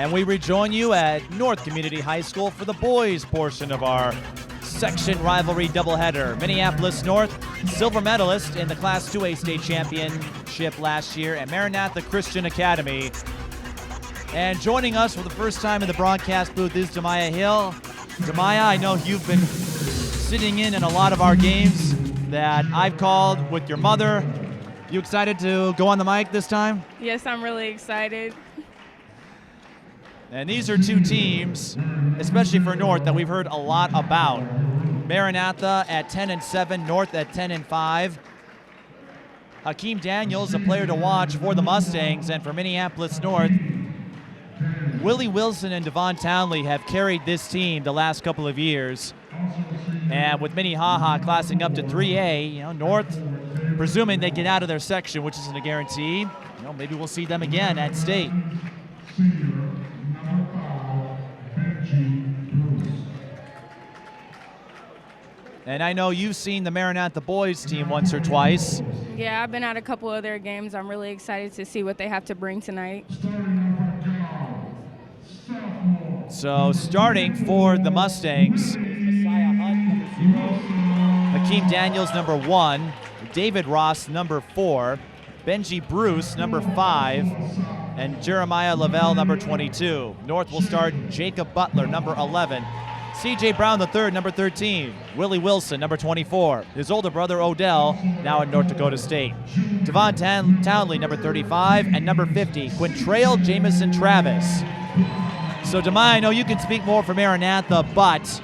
And we rejoin you at North Community High School for the boys portion of our section rivalry doubleheader. Minneapolis North, silver medalist in the Class 2A state championship last year at Maranatha Christian Academy. And joining us for the first time in the broadcast booth is Demaiyah Hill. Demaiyah, I know you've been sitting in a lot of our games that I've called with your mother. You excited to go on the mic this time? Yes, I'm really excited. And these are two teams, especially for North, that we've heard a lot about. Maranatha at 10-7, North at 10-5. Hakeem Daniels, a player to watch for the Mustangs, and for Minneapolis North, Willie Wilson and Devon Townley have carried this team the last couple of years. And with Minnehaha classing up to 3A, North, presuming they get out of their section, which isn't a guarantee, maybe we'll see them again at state. And I know you've seen the Maranatha boys team once or twice. Yeah, I've been at a couple of their games. I'm really excited to see what they have to bring tonight. So starting for the Mustangs, Hakeem Daniels, number 1, David Ross, number 4, Benji Bruce, number 5, and Jeremiah Lavelle, number 22. North will start Jacob Butler, number 11, C.J. Brown III, number 13, Willie Wilson, number 24, his older brother Odell, now at North Dakota State, Devon Townley, number 35, and number 50, Quintrail Jamison Travis. So Demaiyah, I know you can speak more for Maranatha, but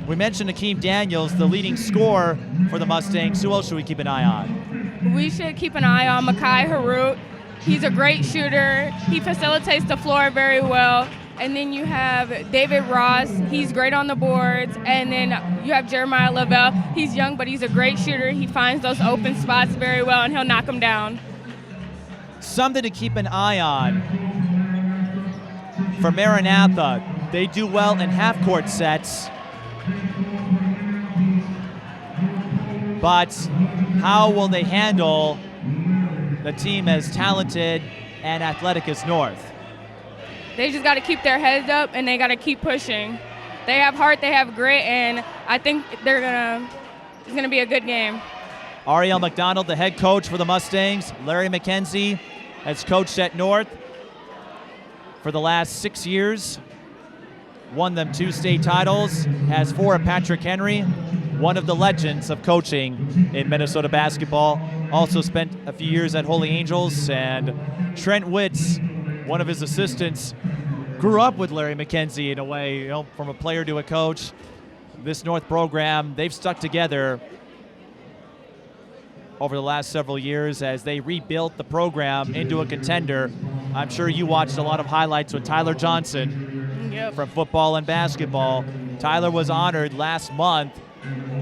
we mentioned Hakeem Daniels, the leading scorer for the Mustangs. Who else should we keep an eye on? We should keep an eye on Makai Harut. He's a great shooter. He facilitates the floor very well. And then you have David Ross. He's great on the boards. And then you have Jeremiah Lavelle. He's young, but he's a great shooter. He finds those open spots very well, and he'll knock them down. Something to keep an eye on for Maranatha. They do well in half-court sets. But how will they handle the team as talented and athletic as North? They just got to keep their heads up, and they got to keep pushing. They have heart, they have grit, and I think it's gonna be a good game. Ariel McDonald, the head coach for the Mustangs. Larry McKenzie has coached at North for the last 6 years. Won them 2 state titles. Has 4 at Patrick Henry. One of the legends of coaching in Minnesota basketball. Also spent a few years at Holy Angels. And Trent Witz, one of his assistants, grew up with Larry McKenzie in a way, from a player to a coach. This North program, they've stuck together over the last several years as they rebuilt the program into a contender. I'm sure you watched a lot of highlights with Tyler Johnson from football and basketball. Tyler was honored last month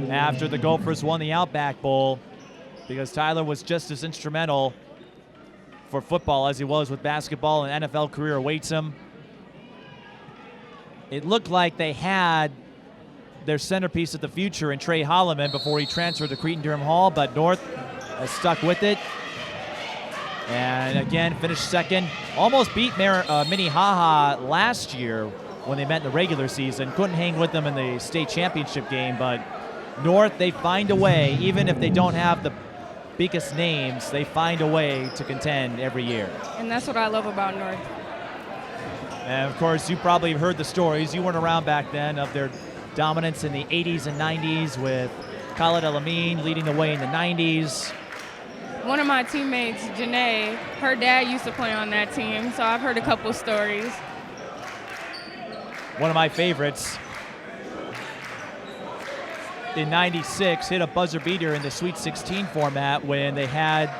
after the Gophers won the Outback Bowl because Tyler was just as instrumental for football as he was with basketball, and NFL career awaits him. It looked like they had their centerpiece of the future in Trey Holloman before he transferred to Cretin-Derham Hall, but North has stuck with it. And again, finished second. Almost beat Minnehaha last year when they met in the regular season. Couldn't hang with them in the state championship game, but North, they find a way, even if they don't have the biggest names, they find a way to contend every year. And that's what I love about North. And of course, you probably heard the stories. You weren't around back then of their dominance in the 80s and 90s with Khalid El-Amin leading the way in the 90s. One of my teammates, Janae, her dad used to play on that team, so I've heard a couple stories. One of my favorites in 96 hit a buzzer beater in the Sweet 16 format when they had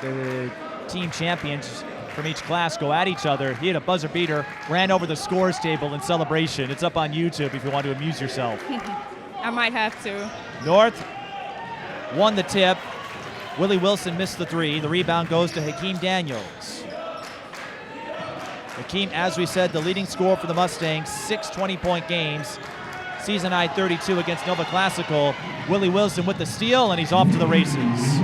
the team champions from each class go at each other. He hit a buzzer beater, ran over the scores table in celebration. It's up on YouTube if you want to amuse yourself. I might have to. North won the tip. Willie Wilson missed the 3. The rebound goes to Hakeem Daniels. Hakeem, as we said, the leading scorer for the Mustangs, 6 20-point games. Season high 32 against Nova Classical. Willie Wilson with the steal, and he's off to the races.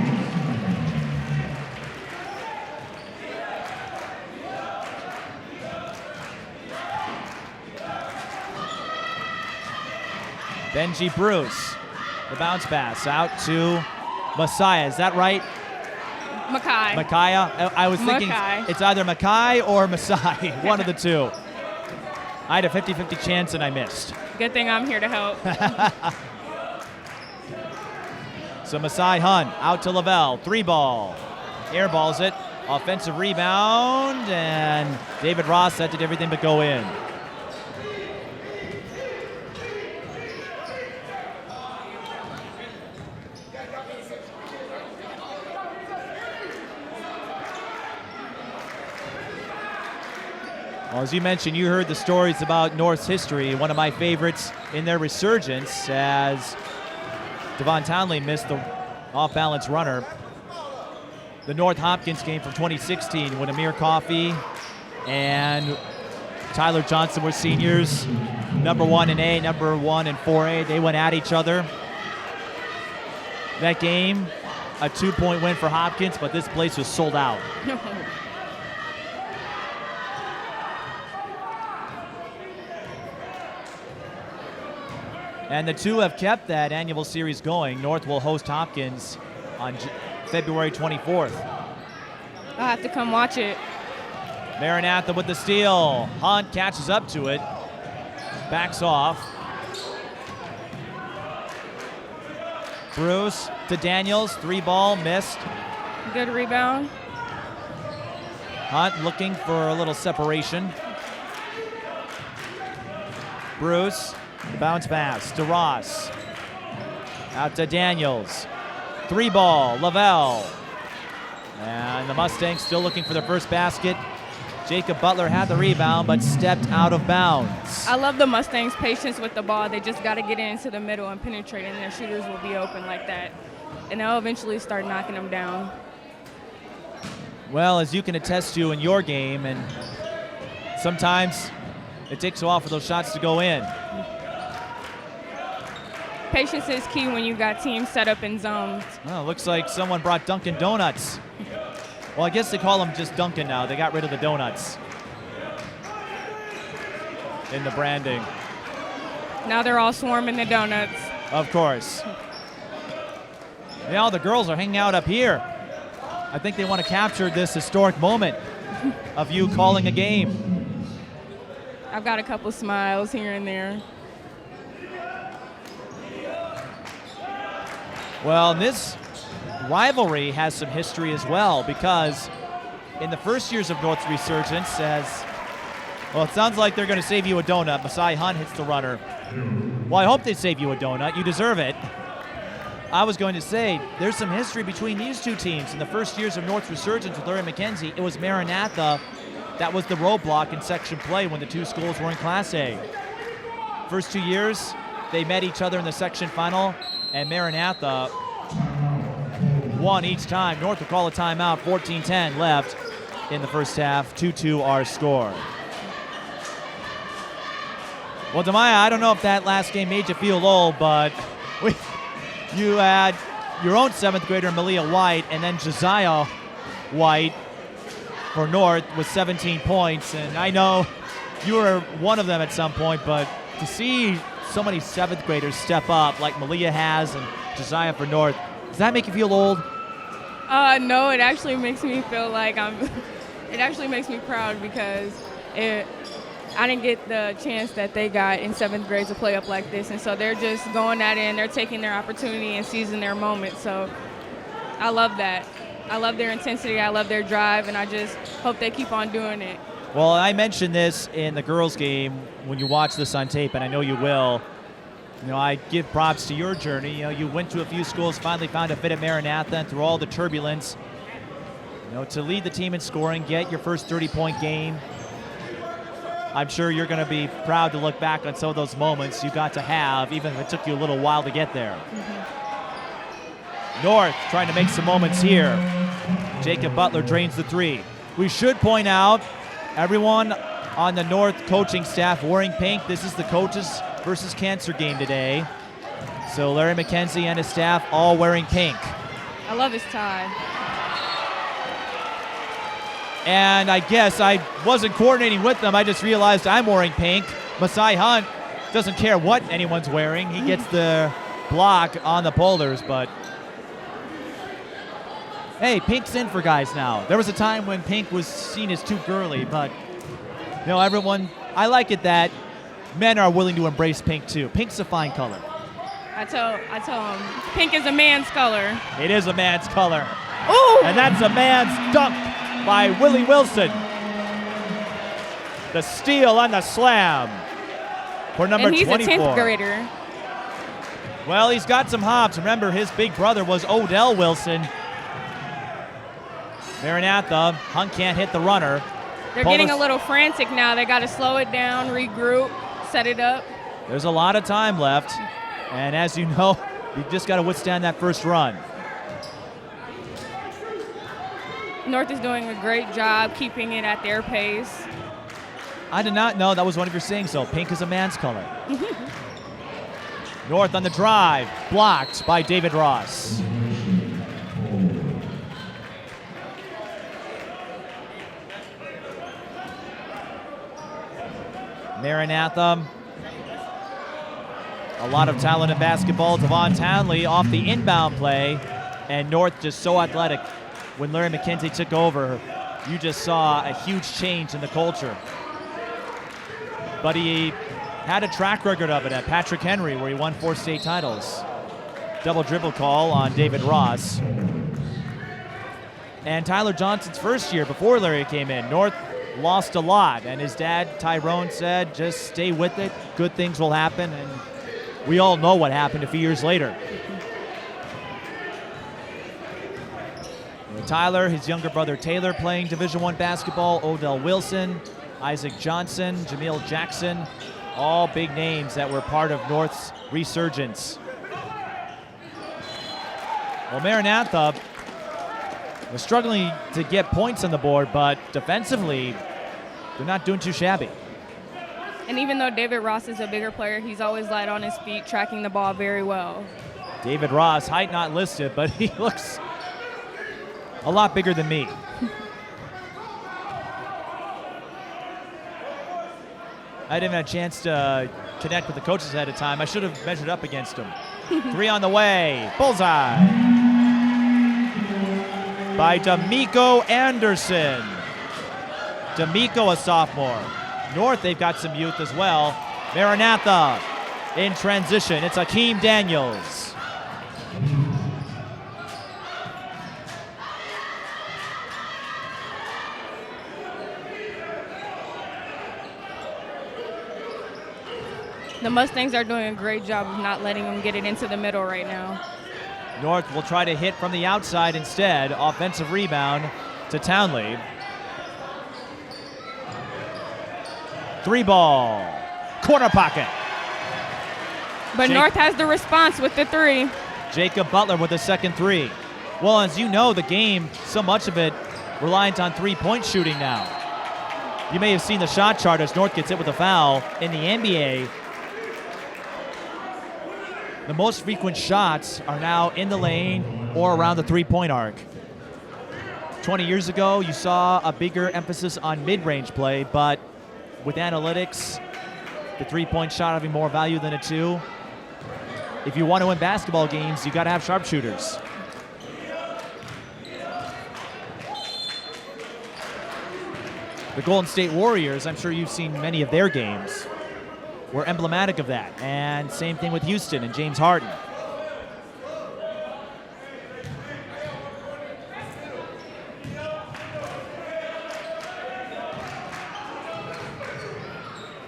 Benji Bruce, the bounce pass out to Messiah. Is that right? Micaiah. I was thinking it's either Makai or Masai, one of the two. I had a 50-50 chance and I missed. Good thing I'm here to help. So Masai Hunt out to Lavelle, 3-ball. Airballs it, offensive rebound, and David Ross, that did everything but go in. Well, as you mentioned, you heard the stories about North's history. One of my favorites in their resurgence, as Devon Townley missed the off-balance runner. The North Hopkins game from 2016 when Amir Coffey and Tyler Johnson were seniors. Number 1 in A, number 1 in 4A. They went at each other. That game, a 2-point win for Hopkins, but this place was sold out. And the two have kept that annual series going. North will host Hopkins on February 24th. I'll have to come watch it. Maranatha with the steal. Hunt catches up to it. Backs off. Bruce to Daniels. 3-ball, missed. Good rebound. Hunt looking for a little separation. Bruce. The bounce pass to Ross. Out to Daniels. 3-ball, Lavelle. And the Mustangs still looking for their first basket. Jacob Butler had the rebound, but stepped out of bounds. I love the Mustangs' patience with the ball. They just got to get into the middle and penetrate, and their shooters will be open like that. And they'll eventually start knocking them down. Well, as you can attest to in your game, and sometimes it takes a while for those shots to go in. Patience is key when you got teams set up in zones. Well, looks like someone brought Dunkin' Donuts. Well, I guess they call them just Dunkin' now. They got rid of the donuts in the branding. Now they're all swarming the donuts. Of course. Now the girls are hanging out up here. I think they want to capture this historic moment of you calling a game. I've got a couple smiles here and there. Well, this rivalry has some history as well, because in the first years of North's resurgence, it sounds like they're going to save you a donut. Masai Hunt hits the runner. Well, I hope they save you a donut. You deserve it. I was going to say, there's some history between these two teams. In the first years of North's resurgence with Larry McKenzie, it was Maranatha that was the roadblock in section play when the two schools were in Class A. First 2 years, they met each other in the section final, and Maranatha won each time. North will call a timeout. 14-10 left in the first half. 2-2 our score. Well, Demaiyah, I don't know if that last game made you feel old, but you had your own 7th grader, Malia White, and then Jasia White for North with 17 points. And I know you were one of them at some point, but to see so many 7th graders step up like Malia has and Jasia for North, does that make you feel old? No, it actually makes me feel like it actually makes me proud, because I didn't get the chance that they got in 7th grade to play up like this. And so they're just going at it, and they're taking their opportunity and seizing their moment. So I love that. I love their intensity. I love their drive, and I just hope they keep on doing it. Well, I mentioned this in the girls' game when you watch this on tape, and I know you will. You know, I give props to your journey. You know, you went to a few schools, finally found a fit at Maranatha, and through all the turbulence, you know, to lead the team in scoring, get your first 30-point game. I'm sure you're going to be proud to look back on some of those moments you got to have, even if it took you a little while to get there. Mm-hmm. North trying to make some moments here. Jacob Butler drains the 3. We should point out, everyone on the North coaching staff wearing pink. This is the coaches versus cancer game today. So Larry McKenzie and his staff all wearing pink. I love his tie. And I guess I wasn't coordinating with them. I just realized I'm wearing pink. Masai Hunt doesn't care what anyone's wearing. He gets the block on the boulders, but hey, pink's in for guys now. There was a time when pink was seen as too girly, but everyone, I like it that men are willing to embrace pink too. Pink's a fine color. I tell him, pink is a man's color. It is a man's color. Ooh! And that's a man's dunk by Willie Wilson. The steal on the slam for number 24. And he's a 10th grader. Well, he's got some hops. Remember, his big brother was Odell Wilson. Maranatha, Hunt can't hit the runner. They're getting a little frantic now. They got to slow it down, regroup, set it up. There's a lot of time left. And as you know, you just got to withstand that first run. North is doing a great job keeping it at their pace. I did not know that was one of your saying so. Pink is a man's color. North on the drive, blocked by David Ross. Maranatha. A lot of talent in basketball. Devon Townley off the inbound play. And North just so athletic. When Larry McKenzie took over, you just saw a huge change in the culture. But he had a track record of it at Patrick Henry, where he won 4 state titles. Double dribble call on David Ross. And Tyler Johnson's first year before Larry came in, North lost a lot. And his dad, Tyrone, said, just stay with it. Good things will happen. And we all know what happened a few years later. Tyler, his younger brother Taylor playing Division I basketball, Odell Wilson, Isaac Johnson, Jameel Jackson, all big names that were part of North's resurgence. Well, Maranatha was struggling to get points on the board, but defensively, they're not doing too shabby. And even though David Ross is a bigger player, he's always light on his feet, tracking the ball very well. David Ross, height not listed, but he looks a lot bigger than me. I didn't have a chance to connect with the coaches ahead of time. I should have measured up against him. 3 on the way. Bullseye. By D'Amico Anderson. D'Amico, a sophomore. North, they've got some youth as well. Maranatha in transition. It's Akeem Daniels. The Mustangs are doing a great job of not letting them get it into the middle right now. North will try to hit from the outside instead. Offensive rebound to Townley. 3 ball. Corner pocket. But North has the response with the 3. Jacob Butler with the second 3. Well, as you know, the game, so much of it reliant on 3-point shooting now. You may have seen the shot chart as North gets hit with a foul. In the NBA, the most frequent shots are now in the lane or around the 3-point arc. 20 years ago, you saw a bigger emphasis on mid-range play, but with analytics, the 3-point shot having more value than a 2. If you want to win basketball games, you got to have sharpshooters. The Golden State Warriors, I'm sure you've seen many of their games, were emblematic of that. And same thing with Houston and James Harden.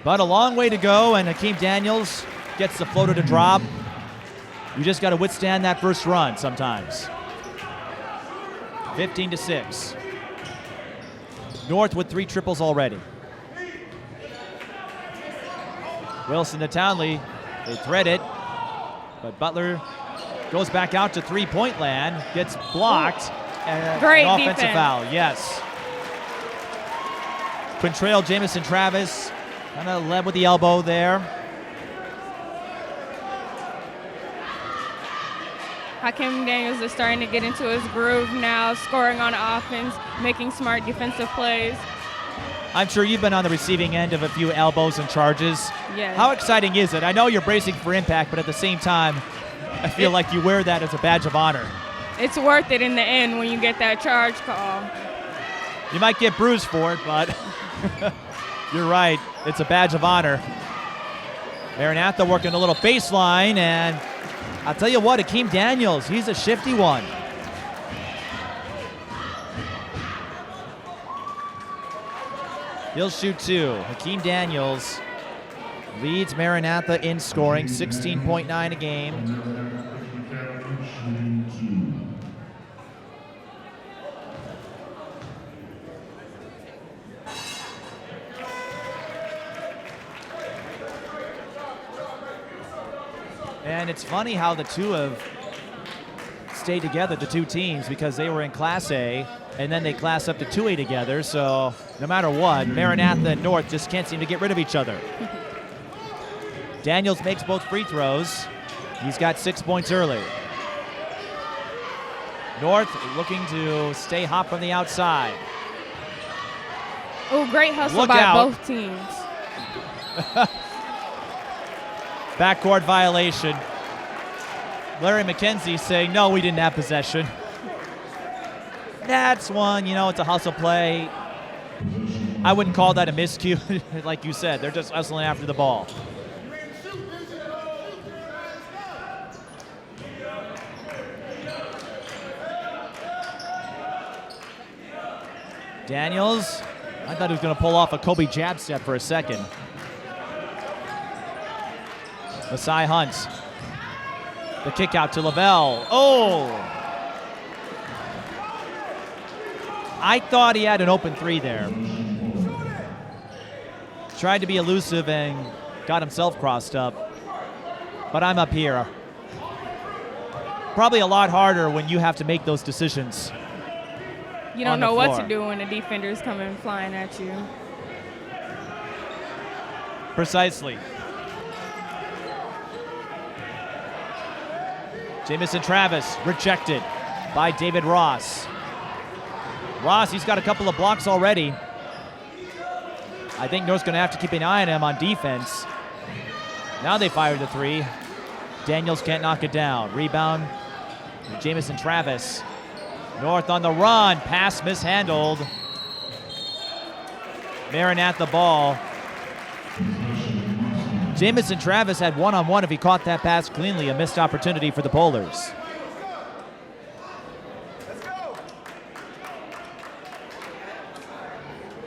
But a long way to go, and Akeem Daniels gets the floater to drop. You just got to withstand that first run sometimes. 15-6. North with 3 triples already. Wilson to Townley. They thread it, but Butler goes back out to 3-point land, gets blocked, and great an offensive defense. foul. Yes. Quintrell Jamison Travis kind of led with the elbow there. Hakeem Daniels is starting to get into his groove now, scoring on offense, making smart defensive plays. I'm sure you've been on the receiving end of a few elbows and charges. Yes. How exciting is it? I know you're bracing for impact, but at the same time, I feel like you wear that as a badge of honor. It's worth it in the end when you get that charge call. You might get bruised for it, but you're right. It's a badge of honor. Maranatha working a little baseline, and I'll tell you what, Akeem Daniels, he's a shifty one. He'll shoot 2. Hakeem Daniels leads Maranatha in scoring, 16.9 a game. And it's funny how the two have stayed together, the two teams, because they were in Class A, and then they class up to 2A together, so no matter what, Maranatha and North just can't seem to get rid of each other. Daniels makes both free throws. He's got 6 points early. North looking to stay hot from the outside. Oh, great hustle Look by out. both teams. Backcourt violation. Larry McKenzie saying, no, we didn't have possession. That's one, it's a hustle play. I wouldn't call that a miscue. Like you said, they're just hustling after the ball. Daniels, I thought he was going to pull off a Kobe jab step for a second. Masai Hunt. The kick out to Lavelle. Oh! I thought he had an open 3 there. Tried to be elusive and got himself crossed up. But I'm up here. Probably a lot harder when you have to make those decisions. You don't know what to do when the defender's coming flying at you. Precisely. Jamison Travis rejected by David Ross. Ross, he's got a couple of blocks already. I think North's going to have to keep an eye on him on defense. Now they fire the 3. Daniels can't knock it down. Rebound, Jamison Travis. North on the run. Pass mishandled. Maranatha ball. Jamison Travis had one-on-one. If he caught that pass cleanly, a missed opportunity for the Polars.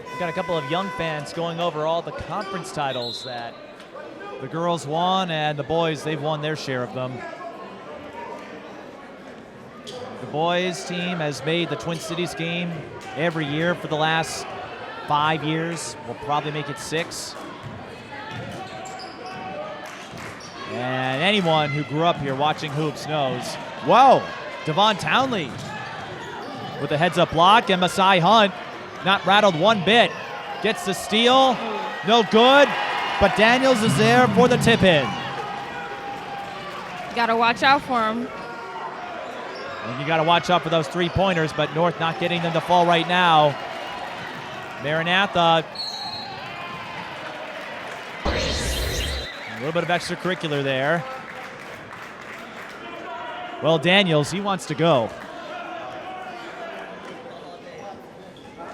We've got a couple of young fans going over all the conference titles that the girls won, and the boys, they've won their share of them. The boys team has made the Twin Cities game every year for the last 5 years. We'll probably make it 6. And anyone who grew up here watching hoops knows. Whoa, Devon Townley with a heads-up block, and Masai Hunt not rattled one bit. Gets the steal, no good, but Daniels is there for the tip-in. Got to watch out for him. And you got to watch out for those 3-pointers, but North not getting them to fall right now. Maranatha. A little bit of extracurricular there. Well, Daniels, he wants to go.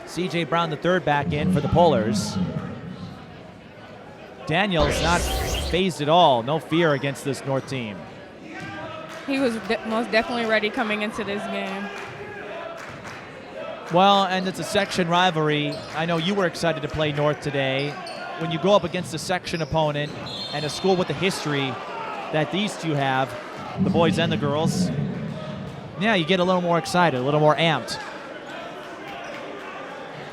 C.J. Brown III back in for the Polars. Daniels not phased at all. No fear against this North team. He was most definitely ready coming into this game. Well, and it's a section rivalry. I know you were excited to play North today. When you go up against a section opponent and a school with the history that these two have, the boys and the girls, yeah, you get a little more excited, a little more amped.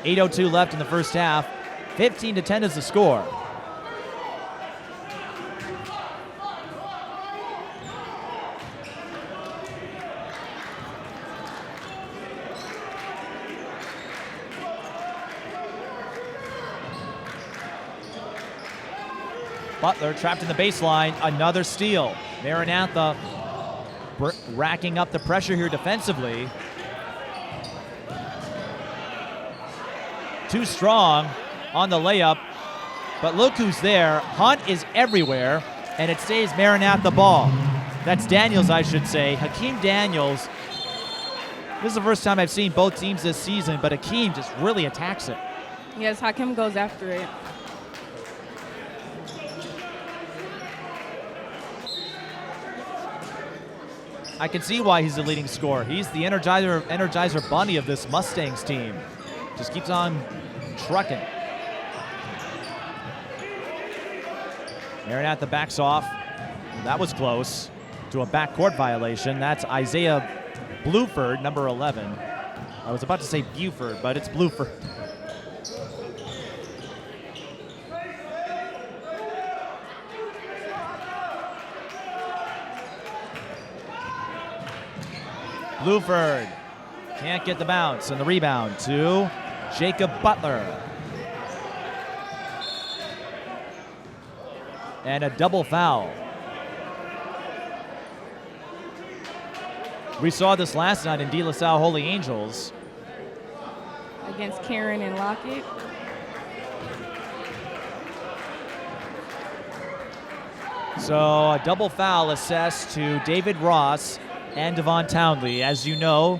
8:02 left in the first half. 15-10 is the score. Butler trapped in the baseline, another steal. Maranatha racking up the pressure here defensively. Too strong. on the layup. But look who's there. Hunt is everywhere, and it stays Maranatha ball. That's Daniels, I should say. Hakeem Daniels. This is the first time I've seen both teams this season, but Hakeem just really attacks it. Yes, Hakeem goes after it. I can see why he's the leading scorer. He's the Energizer Bunny of this Mustangs team. Just keeps on trucking. Maranatha backs off. That was close to a backcourt violation. That's Isaiah Bluford, number 11. I was about to say Buford, but it's Bluford. Bluford can't get the bounce, and the rebound to Jacob Butler. And a double foul. We saw this last night in De La Salle Holy Angels. Against Karen and Lockett. So a double foul assessed to David Ross and Devon Townley. As you know,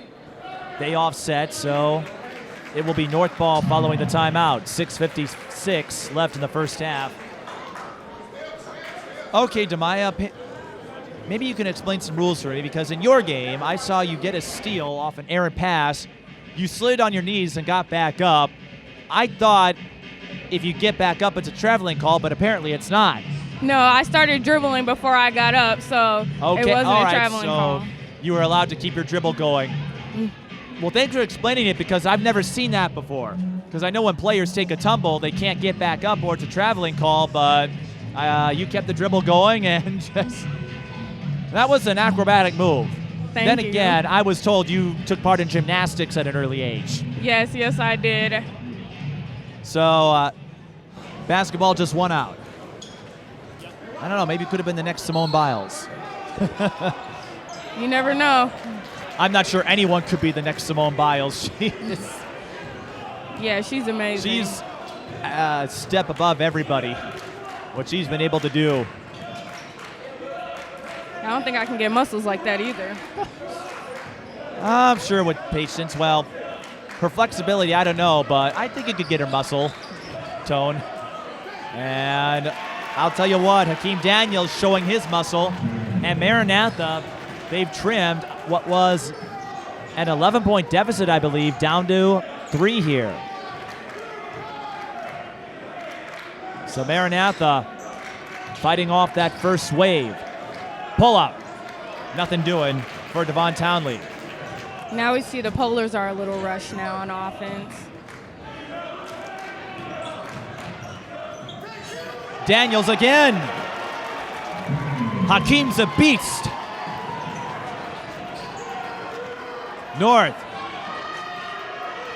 they offset, so it will be North ball following the timeout. 6:56 left in the first half. Okay, Demaiyah, maybe you can explain some rules for me, because in your game, I saw you get a steal off an errant pass. You slid on your knees and got back up. I thought if you get back up, it's a traveling call, but apparently it's not. No, I started dribbling before I got up, so it wasn't a traveling call. You were allowed to keep your dribble going. Well, thanks for explaining it, because I've never seen that before. Because I know when players take a tumble, they can't get back up or it's a traveling call, but you kept the dribble going, and just that was an acrobatic move. Thank you. Again, I was told you took part in gymnastics at an early age. Yes, I did. So basketball just won out. I don't know, maybe it could have been the next Simone Biles. You never know. I'm not sure anyone could be the next Simone Biles. Yeah, she's amazing. She's a step above everybody, what she's been able to do. I don't think I can get muscles like that either. I'm sure with patience, well, her flexibility, I don't know, but I think it could get her muscle tone. And I'll tell you what, Hakeem Daniels showing his muscle, and Maranatha, they've trimmed what was an 11-point deficit, I believe, down to 3 here. So Maranatha fighting off that first wave. Pull up. Nothing doing for Devon Townley. Now we see the Polars are a little rushed now on offense. Daniels again. Hakeem's a beast. North.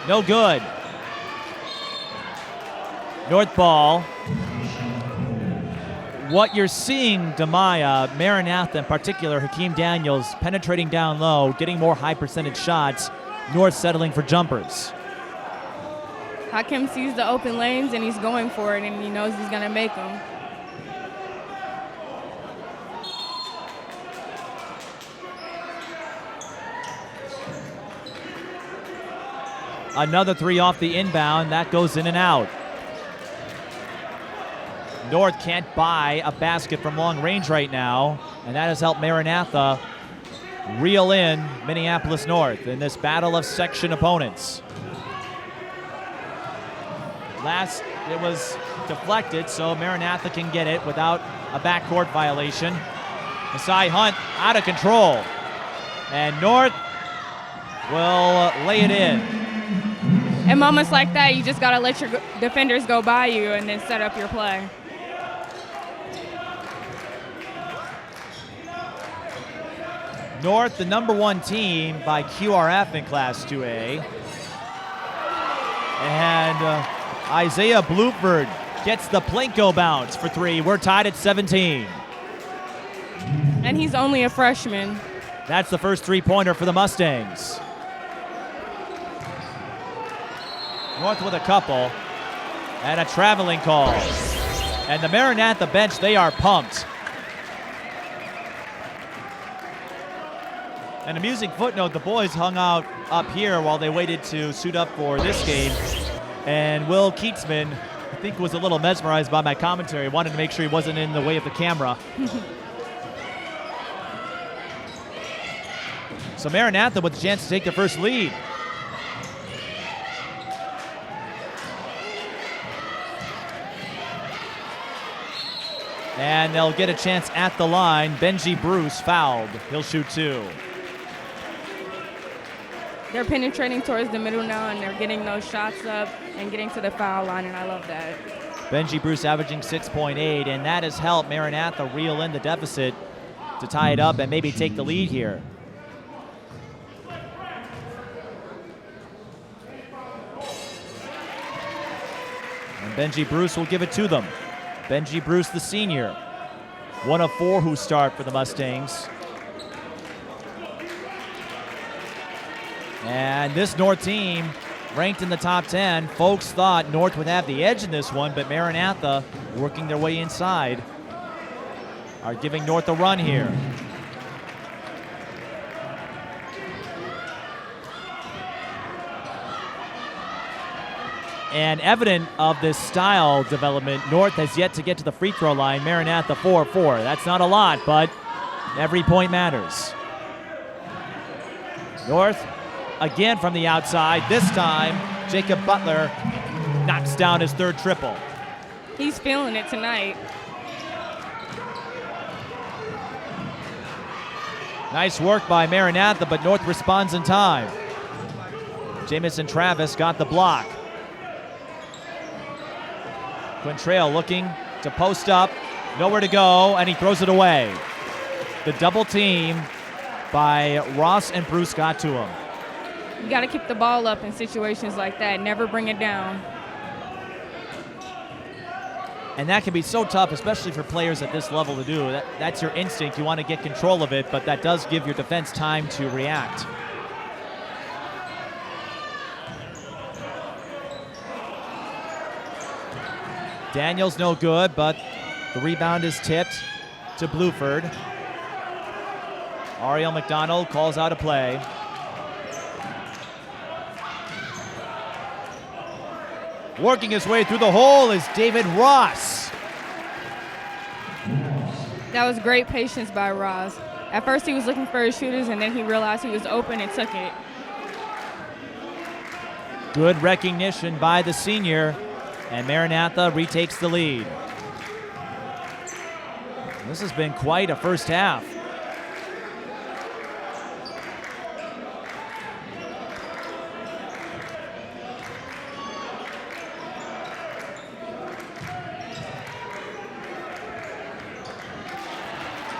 No good. North ball. What you're seeing, Demaiyah, Maranatha in particular, Hakeem Daniels penetrating down low, getting more high percentage shots. North settling for jumpers. Hakeem sees the open lanes and he's going for it, and he knows he's going to make them. Another 3 off the inbound. That goes in and out. North can't buy a basket from long range right now, and that has helped Maranatha reel in Minneapolis North in this battle of section opponents. Last, it was deflected, so Maranatha can get it without a backcourt violation. Masai Hunt out of control, and North will lay it in. In moments like that, you just got to let your defenders go by you and then set up your play. North, the number 1 team by QRF in Class 2A. And Isaiah Bluford gets the Plinko bounce for 3. We're tied at 17. And he's only a freshman. That's the first 3-pointer for the Mustangs. North with a couple. And a traveling call. And the Maranatha bench, they are pumped. An amusing footnote, the boys hung out up here while they waited to suit up for this game. And Will Keatsman, I think, was a little mesmerized by my commentary. Wanted to make sure he wasn't in the way of the camera. So Maranatha with a chance to take the first lead. And they'll get a chance at the line. Benji Bruce fouled. He'll shoot 2. They're penetrating towards the middle now, and they're getting those shots up and getting to the foul line, and I love that. Benji Bruce averaging 6.8, and that has helped Maranatha reel in the deficit to tie it up and maybe take the lead here. And Benji Bruce will give it to them. Benji Bruce, the senior, 1 of 4 who start for the Mustangs. And this North team ranked in the top 10. Folks thought North would have the edge in this one, but Maranatha, working their way inside, are giving North a run here. And evident of this style development, North has yet to get to the free throw line. Maranatha 4-4. That's not a lot, but every point matters. North again from the outside. This time, Jacob Butler knocks down his 3rd triple. He's feeling it tonight. Nice work by Maranatha, but North responds in time. Jamison Travis got the block. Quintrell looking to post up, nowhere to go, and he throws it away. The double team by Ross and Bruce got to him. You got to keep the ball up in situations like that. Never bring it down. And that can be so tough, especially for players at this level to do. That's your instinct. You want to get control of it, but that does give your defense time to react. Daniels no good, but the rebound is tipped to Bluford. Ariel McDonald calls out a play. Working his way through the hole is David Ross. That was great patience by Ross. At first he was looking for his shooters, and then he realized he was open and took it. Good recognition by the senior, and Maranatha retakes the lead. This has been quite a first half.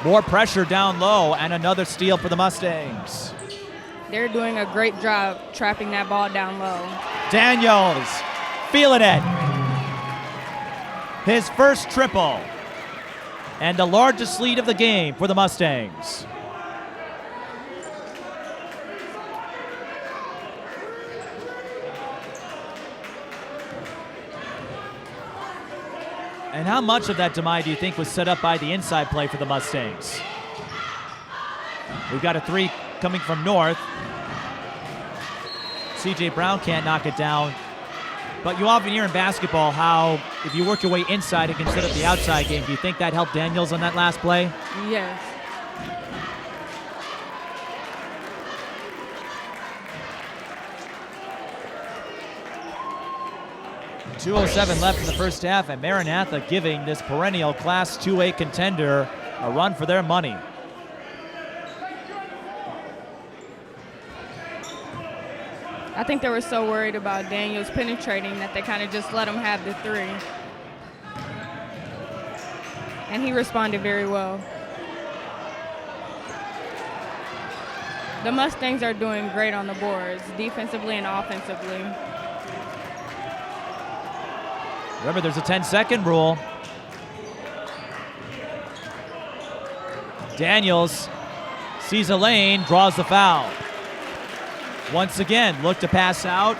More pressure down low, and another steal for the Mustangs. They're doing a great job trapping that ball down low. Daniels feeling it. His first triple, and the largest lead of the game for the Mustangs. And how much of that, Demaiyah, do you think was set up by the inside play for the Mustangs? We've got a 3 coming from North. C.J. Brown can't knock it down. But you often hear in basketball how if you work your way inside, it can set up the outside game. Do you think that helped Daniels on that last play? Yes. .207 left in the first half, and Maranatha giving this perennial Class 2A contender a run for their money. I think they were so worried about Daniels penetrating that they kind of just let him have the 3. And he responded very well. The Mustangs are doing great on the boards, defensively and offensively. Remember, there's a 10-second rule. Daniels sees a lane, draws the foul. Once again, looked to pass out.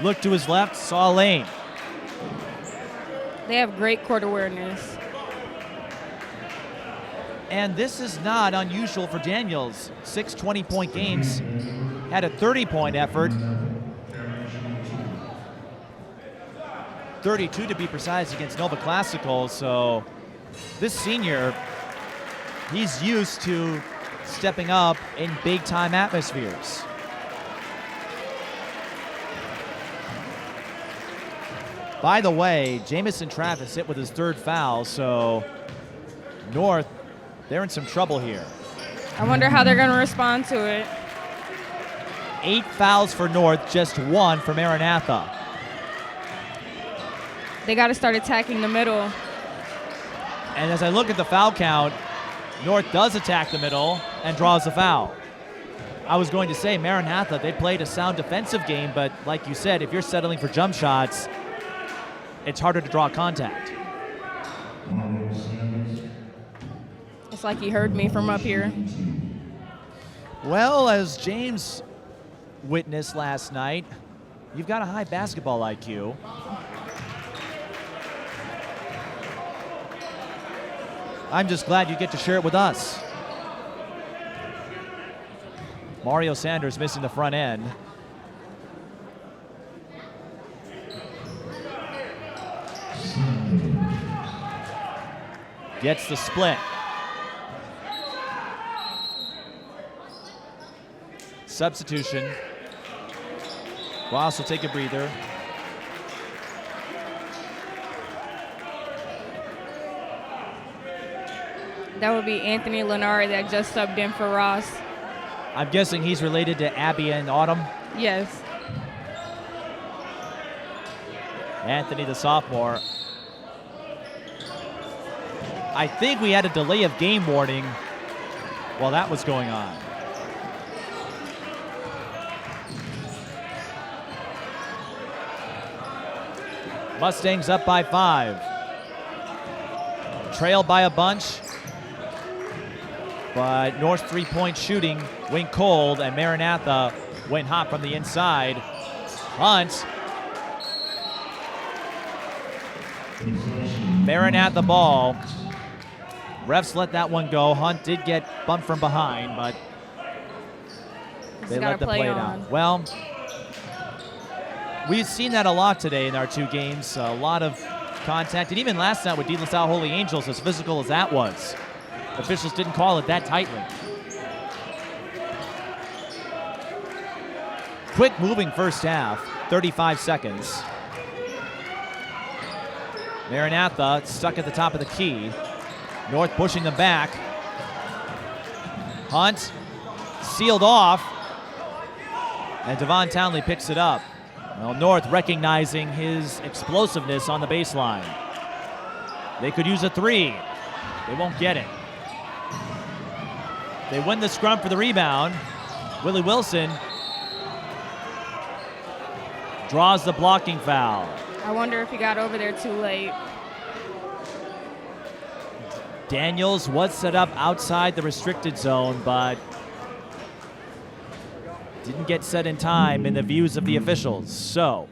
Looked to his left, saw a lane. They have great court awareness. And this is not unusual for Daniels. 6 20-point games, had a 30-point effort. 32 to be precise against Nova Classical, so this senior, he's used to stepping up in big-time atmospheres. By the way, Jamison Travis hit with his 3rd foul, so North, they're in some trouble here. I wonder how they're going to respond to it. 8 fouls for North, just 1 for Maranatha. They got to start attacking the middle. And as I look at the foul count, North does attack the middle and draws the foul. I was going to say, Maranatha, they played a sound defensive game, but like you said, if you're settling for jump shots, it's harder to draw contact. It's like he heard me from up here. Well, as James witnessed last night, you've got a high basketball IQ. I'm just glad you get to share it with us. Mario Sanders missing the front end. Gets the split. Substitution. Ross will take a breather. That would be Anthony Lenari that just subbed in for Ross. I'm guessing he's related to Abby and Autumn. Yes. Anthony, the sophomore. I think we had a delay of game warning while that was going on. Mustangs up by 5. Trailed by a bunch. But North 3-point shooting went cold, and Maranatha went hot from the inside. Hunt. Maranatha ball. Refs let that one go. Hunt did get bumped from behind, but they let them play it out. Well, we've seen that a lot today in our 2 games. A lot of contact, and even last night with De La Salle Holy Angels, as physical as that was, officials didn't call it that tightly. Quick moving first half, 35 seconds. Maranatha stuck at the top of the key. North pushing them back. Hunt sealed off, and Devon Townley picks it up. Well, North recognizing his explosiveness on the baseline. They could use a 3. They won't get it. They win the scrum for the rebound. Willie Wilson draws the blocking foul. I wonder if he got over there too late. Daniels was set up outside the restricted zone, but didn't get set in time in the views of the officials. So,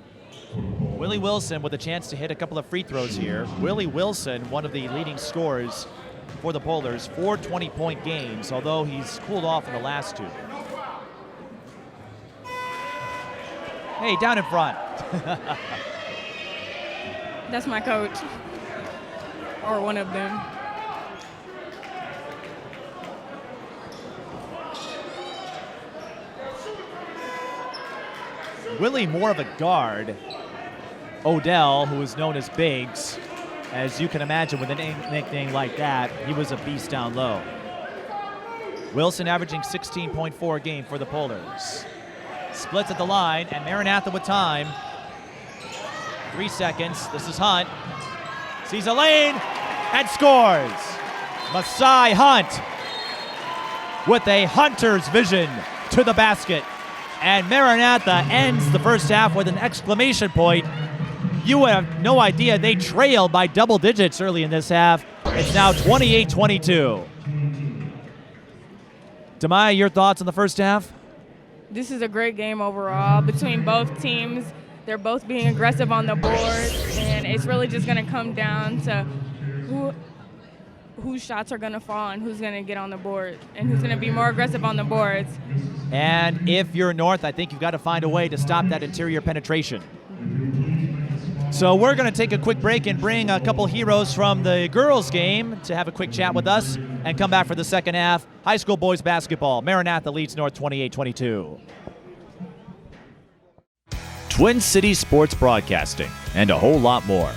Willie Wilson with a chance to hit a couple of free throws here. Willie Wilson, one of the leading scorers for the Polars, 4 20-point games, although he's cooled off in the last 2. Hey, down in front. That's my coach. Or one of them. Willie more of a guard. Odell, who is known as Biggs, as you can imagine with a nickname like that, he was a beast down low. Wilson averaging 16.4 a game for the Polars. Splits at the line, and Maranatha with time. 3 seconds. This is Hunt. Sees a lane and scores. Masai Hunt with a hunter's vision to the basket. And Maranatha ends the first half with an exclamation point. You have no idea. They trailed by double digits early in this half. It's now 28-22. Demaiyah, your thoughts on the first half? This is a great game overall between both teams. They're both being aggressive on the board, and it's really just going to come down to whose shots are going to fall and who's going to get on the board and who's going to be more aggressive on the boards. And if you're North, I think you've got to find a way to stop that interior penetration. So we're going to take a quick break and bring a couple heroes from the girls' game to have a quick chat with us and come back for the second half. High school boys basketball. Maranatha leads North 28-22. Twin Cities Sports Broadcasting, and a whole lot more.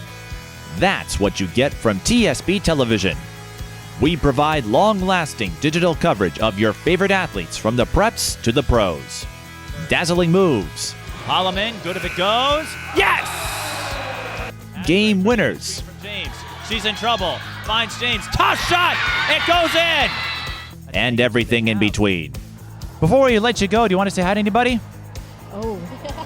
That's what you get from TSB Television. We provide long-lasting digital coverage of your favorite athletes from the preps to the pros. Dazzling moves. Holloman, good if it goes. Yes! Game winners. From James. She's in trouble. Finds James. Toss shot! It goes in! And everything in between. Before we let you go, do you want to say hi to anybody?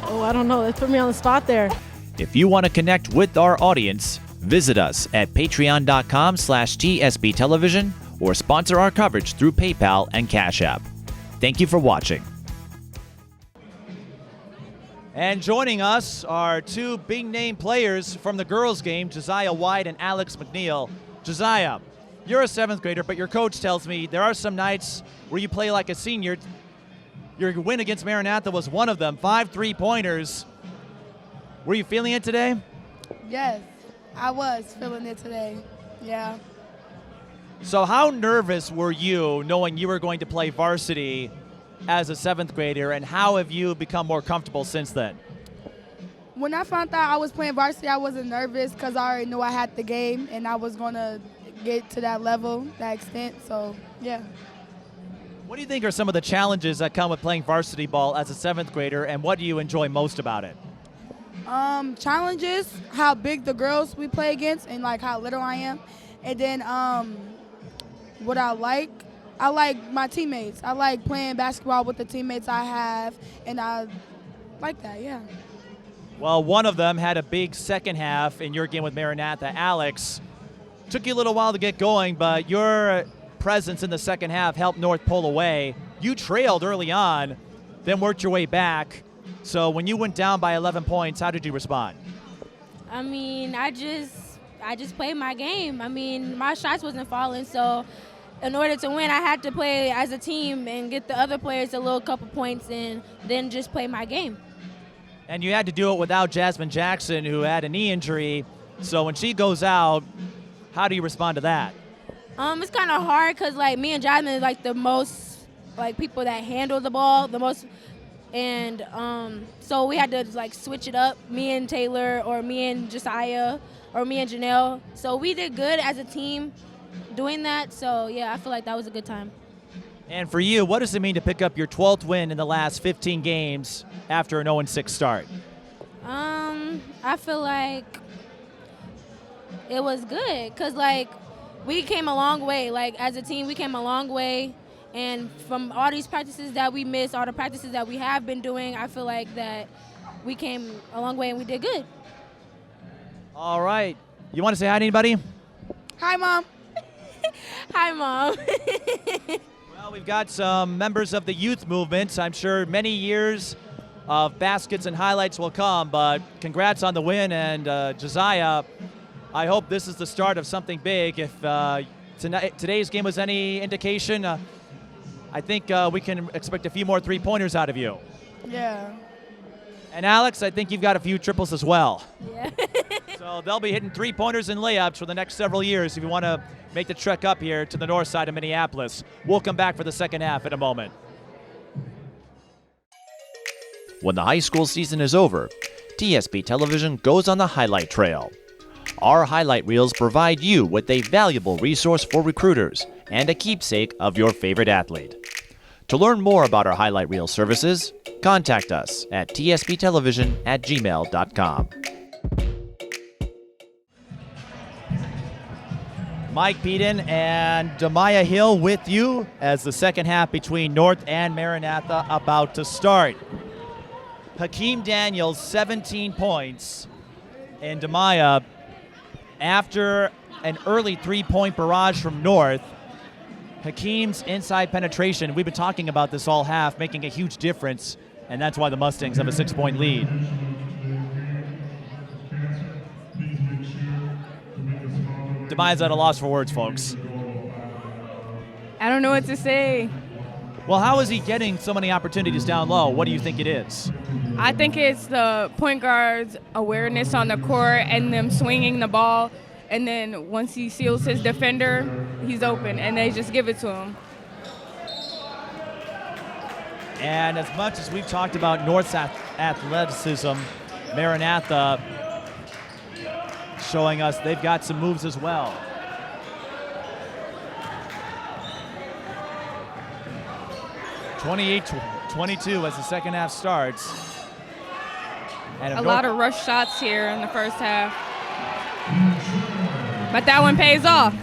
Oh, I don't know. That put me on the spot there. If you want to connect with our audience, visit us at patreon.com/TSB Television or sponsor our coverage through PayPal and Cash App. Thank you for watching. And joining us are two big-name players from the girls' game, Jasia White and Alex McNeill. Jasia, you're a seventh grader, but your coach tells me there are some nights where you play like a senior. Your win against Maranatha was one of them, 5 3-pointers. Were you feeling it today? Yes, I was feeling it today. Yeah. So how nervous were you knowing you were going to play varsity as a seventh grader, and how have you become more comfortable since then? When I found out I was playing varsity, I wasn't nervous because I already knew I had the game and I was going to get to that level, that extent. So, yeah. What do you think are some of the challenges that come with playing varsity ball as a seventh grader, and what do you enjoy most about it? Challenges, how big the girls we play against and like how little I am. And then what I like my teammates. I like playing basketball with the teammates I have, and I like that, yeah. Well, one of them had a big second half in your game with Maranatha. Alex, took you a little while to get going, but your presence in the second half helped North pull away. You trailed early on, then worked your way back. So when you went down by 11 points, how did you respond? I mean, I just played my game. I mean, my shots wasn't falling, so in order to win, I had to play as a team and get the other players a little couple points and then just play my game. And you had to do it without Jasmine Jackson, who had a knee injury. So when she goes out, how do you respond to that? It's kind of hard because, like, me and Jasmine is, like, the most, like, people that handle the ball the most. And so we had to, like, switch it up, me and Taylor or me and Jasia or me and Janelle. So we did good as a team doing that. So, yeah, I feel like that was a good time. And for you, what does it mean to pick up your 12th win in the last 15 games after an 0-6 start? I feel like it was good because, like, we came a long way. Like, as a team, we came a long way. And from all these practices that we missed, all the practices that we have been doing, I feel like that we came a long way and we did good. All right. You want to say hi to anybody? Hi, Mom. Hi, Mom. Well, we've got some members of the youth movement. I'm sure many years of baskets and highlights will come, but congrats on the win. And Jasia, I hope this is the start of something big. If today's game was any indication, I think we can expect a few more three-pointers out of you. Yeah. And Alex, I think you've got a few triples as well. Yeah. So they'll be hitting three-pointers and layups for the next several years if you want to make the trek up here to the north side of Minneapolis. We'll come back for the second half in a moment. When the high school season is over, TSB Television goes on the highlight trail. Our highlight reels provide you with a valuable resource for recruiters and a keepsake of your favorite athlete. To learn more about our highlight reel services, contact us at tsbtelevision@gmail.com. Mike Peden and Demaiyah Hill with you as the second half between North and Maranatha about to start. Hakeem Daniels, 17 points, and Demaiyah, after an early three-point barrage from North, Hakeem's inside penetration, we've been talking about this all half, making a huge difference, and that's why the Mustangs have a 6-point lead. Demaiyah's at a loss for words, folks. I don't know what to say. Well, how is he getting so many opportunities down low? What do you think it is? I think it's the point guard's awareness on the court and them swinging the ball. And then once he seals his defender, he's open, and they just give it to him. And as much as we've talked about North's athleticism, Maranatha showing us they've got some moves as well. (28-22) as the second half starts. And A lot of rush shots here in the first half. But that one pays off.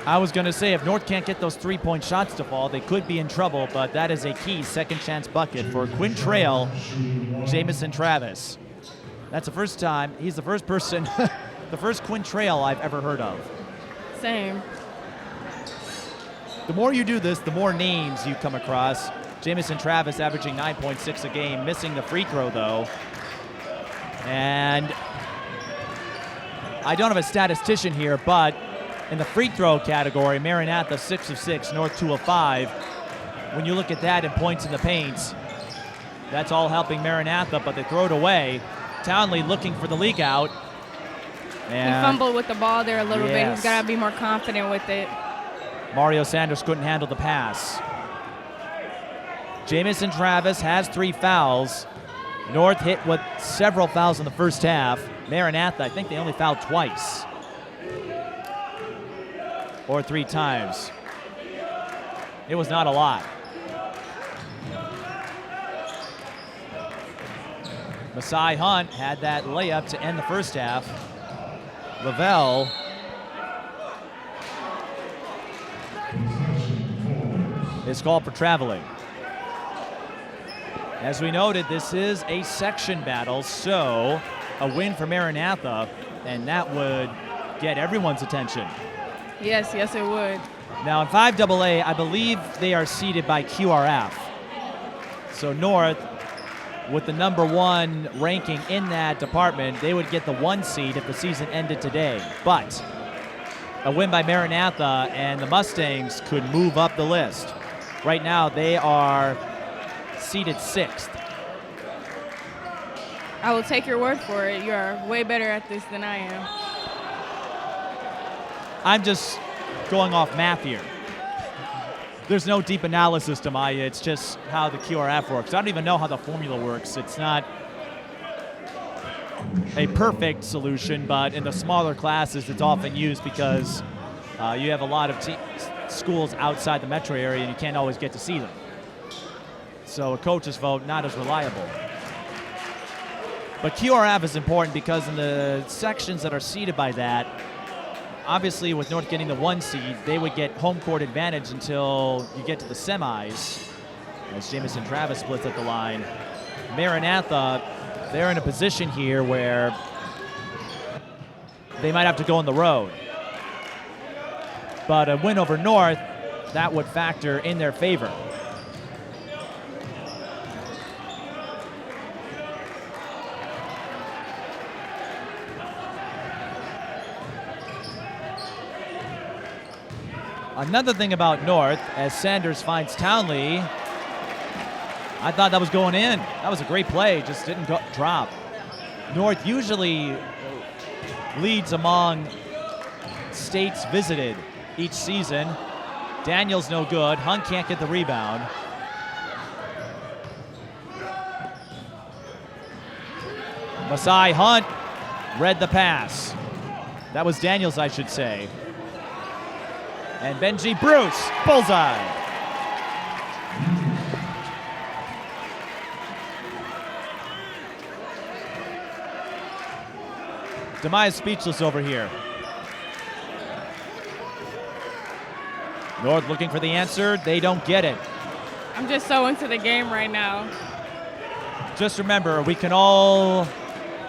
I was going to say, if North can't get those three-point shots to fall, they could be in trouble, but that is a key second chance bucket for Quintrail Jamison Travis. That's the first time, he's the first person, the first Quintrail I've ever heard of. Same. The more you do this, the more names you come across. Jamison Travis averaging 9.6 a game, missing the free throw though. And I don't have a statistician here, but in the free throw category, Maranatha 6 of 6, North 2 of 5. When you look at that in points in the paint, that's all helping Maranatha, but they throw it away. Townley looking for the leak out. And he fumbled with the ball there a little bit. Yes. He's got to be more confident with it. Mario Sanders couldn't handle the pass. Jamison Travis has 3 fouls. North hit with several fouls in the first half. Maranatha, I think they only fouled twice. Or 3 times. It was not a lot. Masai Hunt had that layup to end the first half. Lavelle is called for traveling. As we noted, this is a section battle, so a win for Maranatha, and that would get everyone's attention. Yes, it would. Now in 5AA, I believe they are seeded by QRF. So North, with the number 1 ranking in that department, they would get the 1 seed if the season ended today. But a win by Maranatha and the Mustangs could move up the list. Right now they are seeded 6th. I will take your word for it. You are way better at this than I am. I'm just going off math here. There's no deep analysis to Demaiyah. It's just how the QRF works. I don't even know how the formula works. It's not a perfect solution, but in the smaller classes, it's often used because you have a lot of schools outside the metro area and you can't always get to see them. So a coach's vote, not as reliable. But QRF is important because in the sections that are seeded by that, obviously with North getting the 1 seed, they would get home court advantage until you get to the semis, as Jamison Travis splits at the line. Maranatha, they're in a position here where they might have to go on the road. But a win over North, that would factor in their favor. Another thing about North, as Sanders finds Townley, I thought that was going in. That was a great play, just didn't drop. North usually leads among states visited each season. Daniel's no good. Hunt can't get the rebound. Masai Hunt read the pass. That was Daniels, I should say. And Benji Bruce, bullseye. Demaiyah's speechless over here. North looking for the answer. They don't get it. I'm just so into the game right now. Just remember, we can all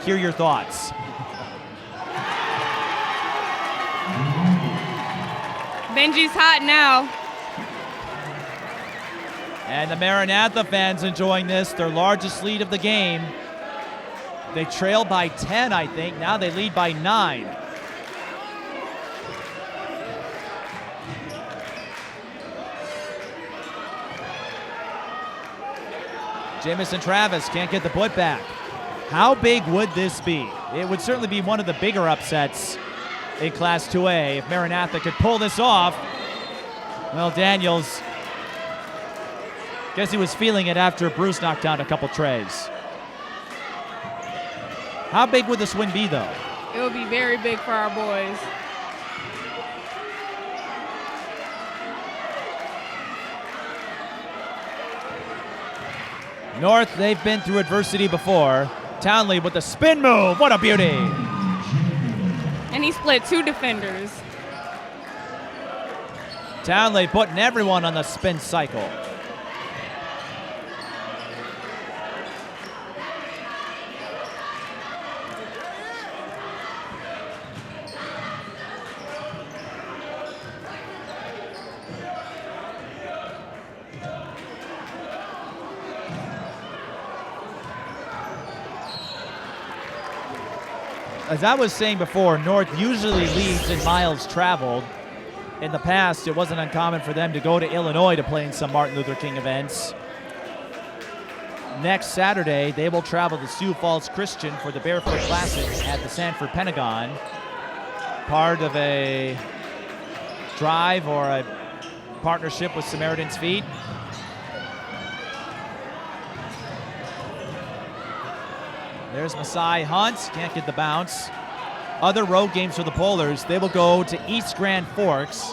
hear your thoughts. Benji's hot now. And the Maranatha fans enjoying this, their largest lead of the game. They trailed by 10, I think. Now they lead by 9. Jamison Travis can't get the putback. How big would this be? It would certainly be one of the bigger upsets in Class 2A if Maranatha could pull this off. Well, Daniels, guess he was feeling it after Bruce knocked down a couple trays. How big would this win be, though? It would be very big for our boys. North, they've been through adversity before. Townley with the spin move. What a beauty. And he split 2 defenders. Townley putting everyone on the spin cycle. As I was saying before, North usually leads in miles traveled. In the past, it wasn't uncommon for them to go to Illinois to play in some Martin Luther King events. Next Saturday, they will travel to Sioux Falls Christian for the Barefoot Classic at the Sanford Pentagon. Part of a drive or a partnership with Samaritan's Feet. There's Masai Hunt, can't get the bounce. Other road games for the Polars, they will go to East Grand Forks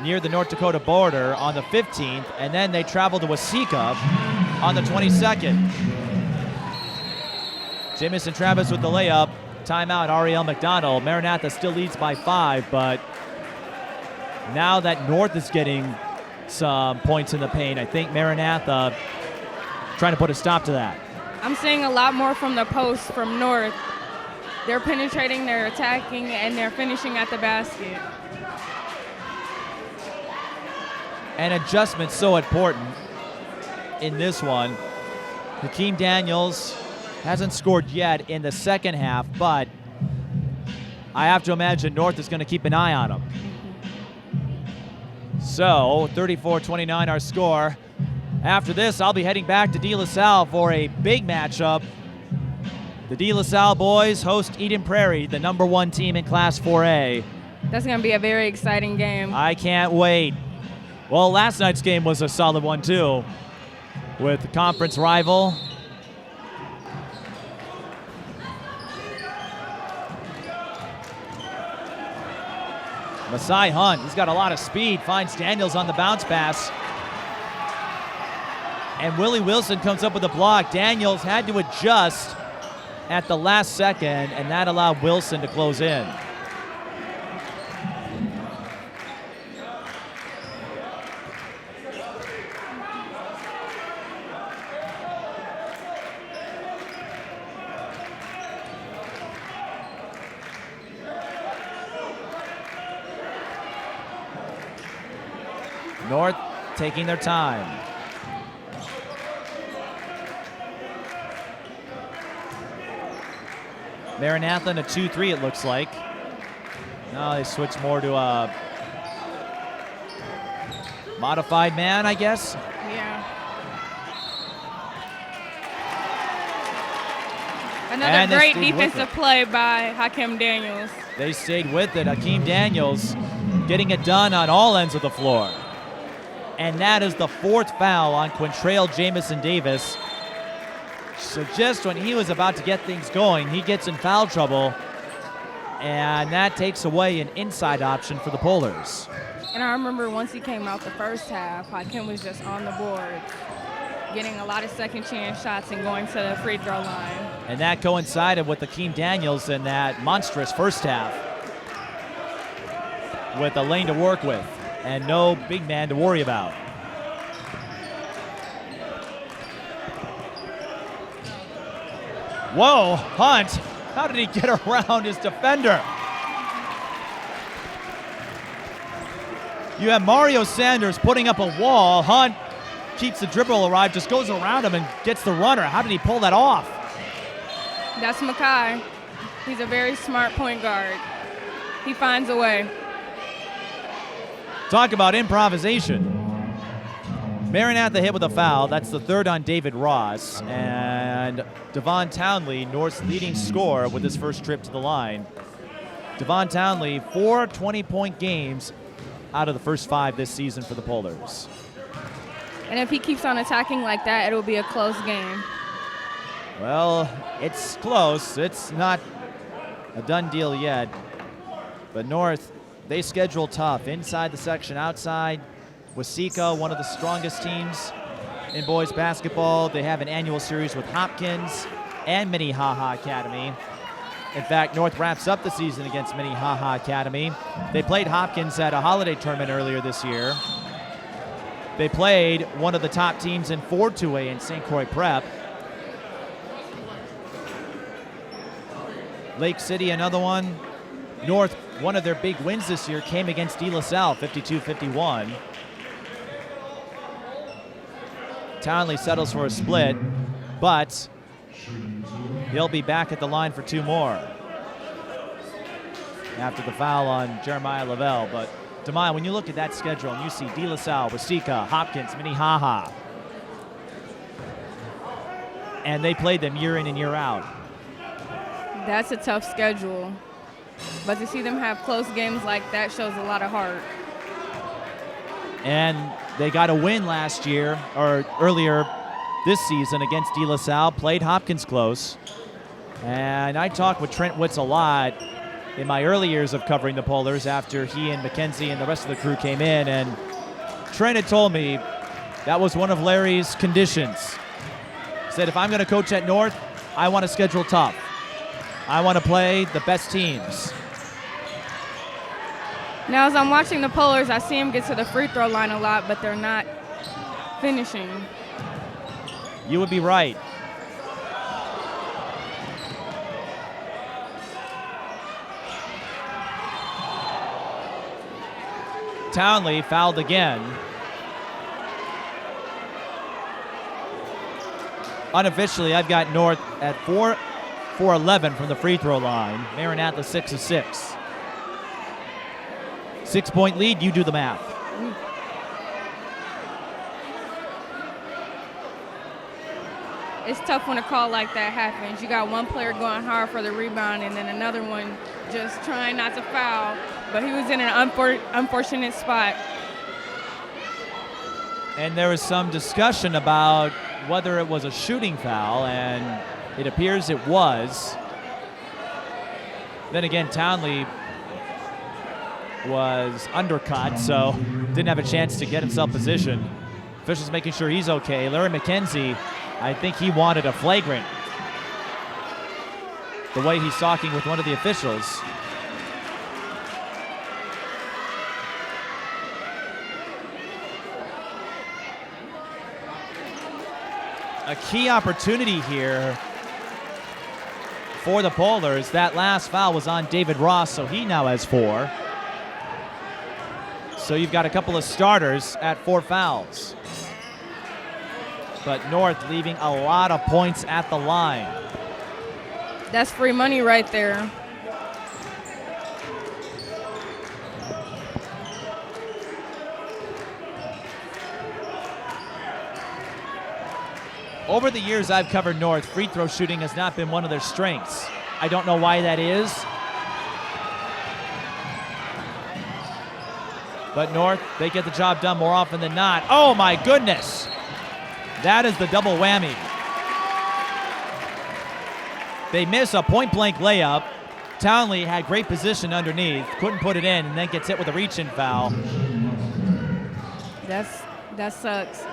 near the North Dakota border on the 15th, and then they travel to Waseca on the 22nd. Jamison Travis with the layup. Timeout, Ariel McDonald. Maranatha still leads by 5, but now that North is getting some points in the paint, I think Maranatha trying to put a stop to that. I'm seeing a lot more from the post from North. They're penetrating, they're attacking, and they're finishing at the basket. And adjustment so important in this one. Hakeem Daniels hasn't scored yet in the second half, but I have to imagine North is going to keep an eye on him. So 34-29 our score. After this, I'll be heading back to De La Salle for a big matchup. The De La Salle boys host Eden Prairie, the #1 team in Class 4A. That's going to be a very exciting game. I can't wait. Well, last night's game was a solid one, too, with the conference rival. Masai Hunt, he's got a lot of speed, finds Daniels on the bounce pass. And Willie Wilson comes up with a block. Daniels had to adjust at the last second, and that allowed Wilson to close in. North taking their time. Maranatha in a 2-3, it looks like. Now they switch more to a modified man, I guess. Yeah. Another great defensive play by Hakeem Daniels. They stayed with it. Hakeem Daniels getting it done on all ends of the floor. And that is the 4th foul on Quintrell Jamison Davis. So just when he was about to get things going, he gets in foul trouble, and that takes away an inside option for the Polars. And I remember once he came out the first half, Hakeem was just on the board, getting a lot of second chance shots and going to the free throw line. And that coincided with Hakeem Daniels in that monstrous first half with a lane to work with and no big man to worry about. Whoa, Hunt, how did he get around his defender? You have Mario Sanders putting up a wall. Hunt keeps the dribble alive, just goes around him and gets the runner. How did he pull that off? That's Makai. He's a very smart point guard. He finds a way. Talk about improvisation. Maranatha hit with a foul. That's the third on David Ross. And Devon Townley, North's leading scorer, with his first trip to the line. Devon Townley, 4 20-point games out of the first 5 this season for the Polars. And if he keeps on attacking like that, it'll be a close game. Well, it's close. It's not a done deal yet. But North, they schedule tough. Inside the section, outside. Waseca, one of the strongest teams in boys basketball. They have an annual series with Hopkins and Minnehaha Academy. In fact, North wraps up the season against Minnehaha Academy. They played Hopkins at a holiday tournament earlier this year. They played one of the top teams in 4-2A in St. Croix Prep. Lake City, another one. North, one of their big wins this year came against De La Salle, 52-51. Townley settles for a split, but he'll be back at the line for 2 more after the foul on Jeremiah Lavelle. But Demaiyah, when you look at that schedule and you see De La Salle, Waseca, Hopkins, Minnehaha, and they played them year in and year out. That's a tough schedule. But to see them have close games like that shows a lot of heart. And they got a win last year, or earlier this season, against De La Salle, played Hopkins close. And I talked with Trent Witz a lot in my early years of covering the Polars after he and Mackenzie and the rest of the crew came in. And Trent had told me that was one of Larry's conditions. He said, if I'm going to coach at North, I want to schedule tough. I want to play the best teams. Now, as I'm watching the Polars, I see them get to the free throw line a lot, but they're not finishing. You would be right. Townley fouled again. Unofficially, I've got North at 4 for 11 from the free throw line. Maranatha 6 of 6. 6-point lead, you do the math. It's tough when a call like that happens. You got one player going hard for the rebound and then another one just trying not to foul. But he was in an unfortunate spot. And there was some discussion about whether it was a shooting foul, and it appears it was. Then again, Townley was undercut, so didn't have a chance to get himself positioned. Officials making sure he's okay. Larry McKenzie, I think he wanted a flagrant. The way he's talking with one of the officials. A key opportunity here for the Polars. That last foul was on David Ross, so he now has 4. So you've got a couple of starters at 4 fouls. But North leaving a lot of points at the line. That's free money right there. Over the years I've covered North, free throw shooting has not been one of their strengths. I don't know why that is. But North, they get the job done more often than not. Oh my goodness! That is the double whammy. They miss a point-blank layup. Townley had great position underneath, couldn't put it in, and then gets hit with a reach-in foul. That sucks.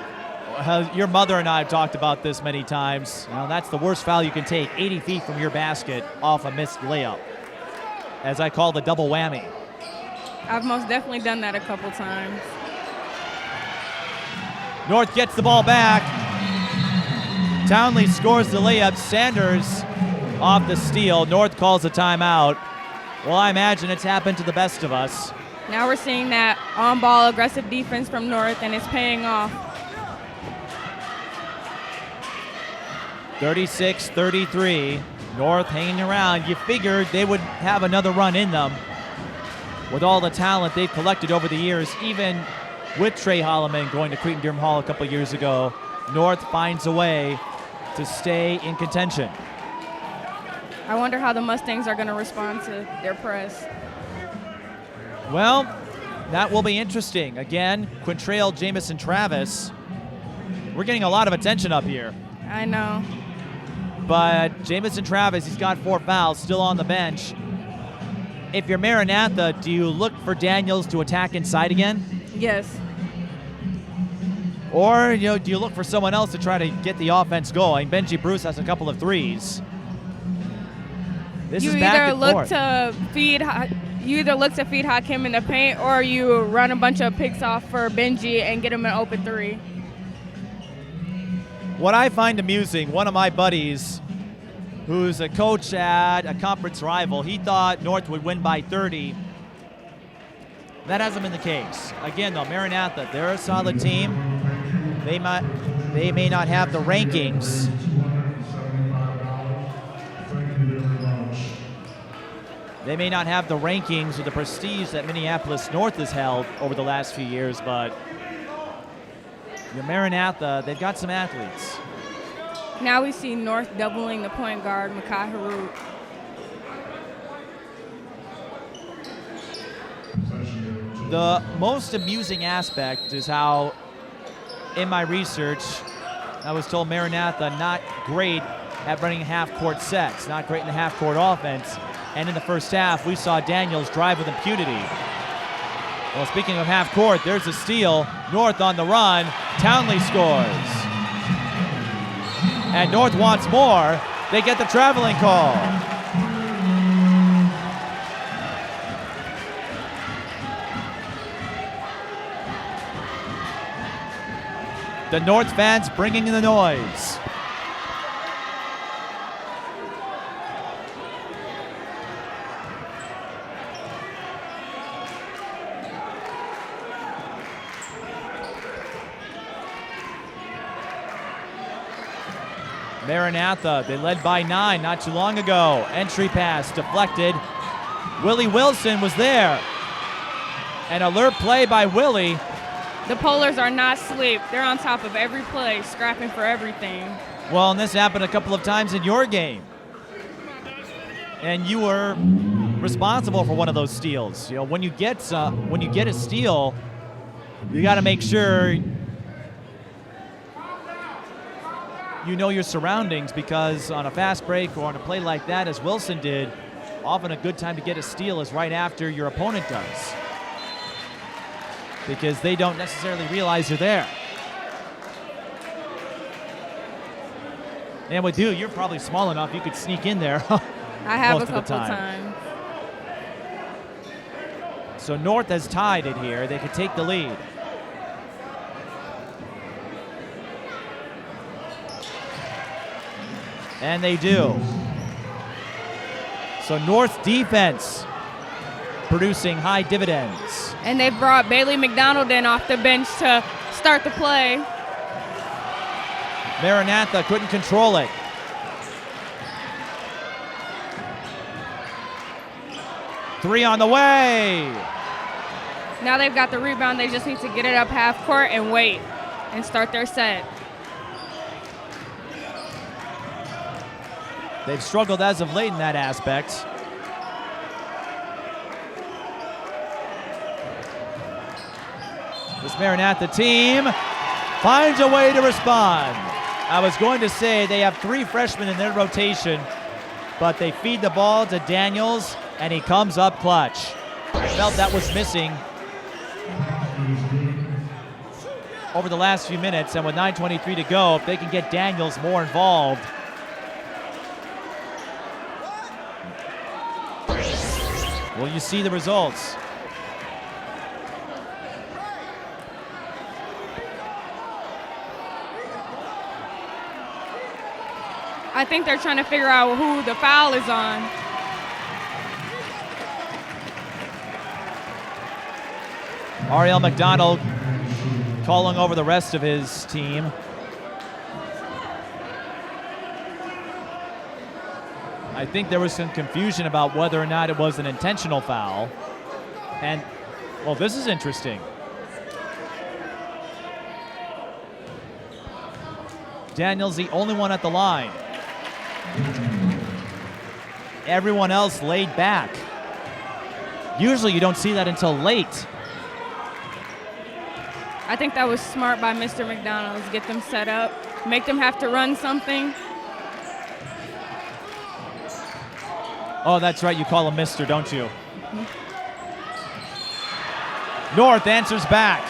Your mother and I have talked about this many times. That's the worst foul you can take, 80 feet from your basket off a missed layup, as I call the double whammy. I've most definitely done that a couple times. North gets the ball back. Townley scores the layup. Sanders off the steal. North calls a timeout. Well, I imagine it's happened to the best of us. Now we're seeing that on-ball aggressive defense from North, and it's paying off. 36-33. North hanging around. You figured they would have another run in them with all the talent they've collected over the years, even with Trey Holloman going to Cretin-Derham Hall a couple years ago, North finds a way to stay in contention. I wonder how the Mustangs are going to respond to their press. Well, that will be interesting. Again, Quintrail, Jamison, Travis. We're getting a lot of attention up here. I know. But Jamison Travis, he's got 4 fouls, still on the bench. If you're Maranatha, do you look for Daniels to attack inside again? Yes. Or do you look for someone else to try to get the offense going? Benji Bruce has a couple of threes. This You is back either and look forth. to feed Hakim in the paint, or you run a bunch of picks off for Benji and get him an open 3. What I find amusing, one of my buddies, who's a coach at a conference rival, he thought North would win by 30. That hasn't been the case. Again, though, Maranatha, they're a solid team. They may not have the rankings. They may not have the rankings or the prestige that Minneapolis North has held over the last few years, but Maranatha, they've got some athletes. Now we see North doubling the point guard, Makai Harut. The most amusing aspect is how, in my research, I was told Maranatha not great at running half-court sets, not great in the half-court offense. And in the first half, we saw Daniels drive with impunity. Well, speaking of half-court, there's a steal. North on the run. Townley scores. And North wants more. They get the traveling call. The North fans bringing in the noise. Maranatha, they led by 9 not too long ago. Entry pass deflected. Willie Wilson was there. An alert play by Willie. The Polars are not asleep. They're on top of every play, scrapping for everything. Well, and this happened a couple of times in your game. And you were responsible for one of those steals. When you get a steal, you got to make sure you know your surroundings, because on a fast break or on a play like that, as Wilson did, often a good time to get a steal is right after your opponent does, because they don't necessarily realize you're there. And with you, you're probably small enough you could sneak in there. I have most a of the couple time. times. So North has tied it here. They could take the lead. And they do. So North defense producing high dividends. And they brought Bailey McDonald in off the bench to start the play. Maranatha couldn't control it. Three on the way. Now they've got the rebound. They just need to get it up half court and wait and start their set. They've struggled as of late in that aspect. This Maranatha team finds a way to respond. I was going to say they have 3 freshmen in their rotation, but they feed the ball to Daniels, and he comes up clutch. I felt that was missing over the last few minutes, and with 9:23 to go, if they can get Daniels more involved, well, you see the results. I think they're trying to figure out who the foul is on. Ariel McDonald calling over the rest of his team. I think there was some confusion about whether or not it was an intentional foul. And, well, this is interesting. Daniels the only one at the line. Everyone else laid back. Usually you don't see that until late. I think that was smart by Mr. McDonald's. Get them set up, make them have to run something. Oh, that's right. You call him Mister, don't you? North answers back.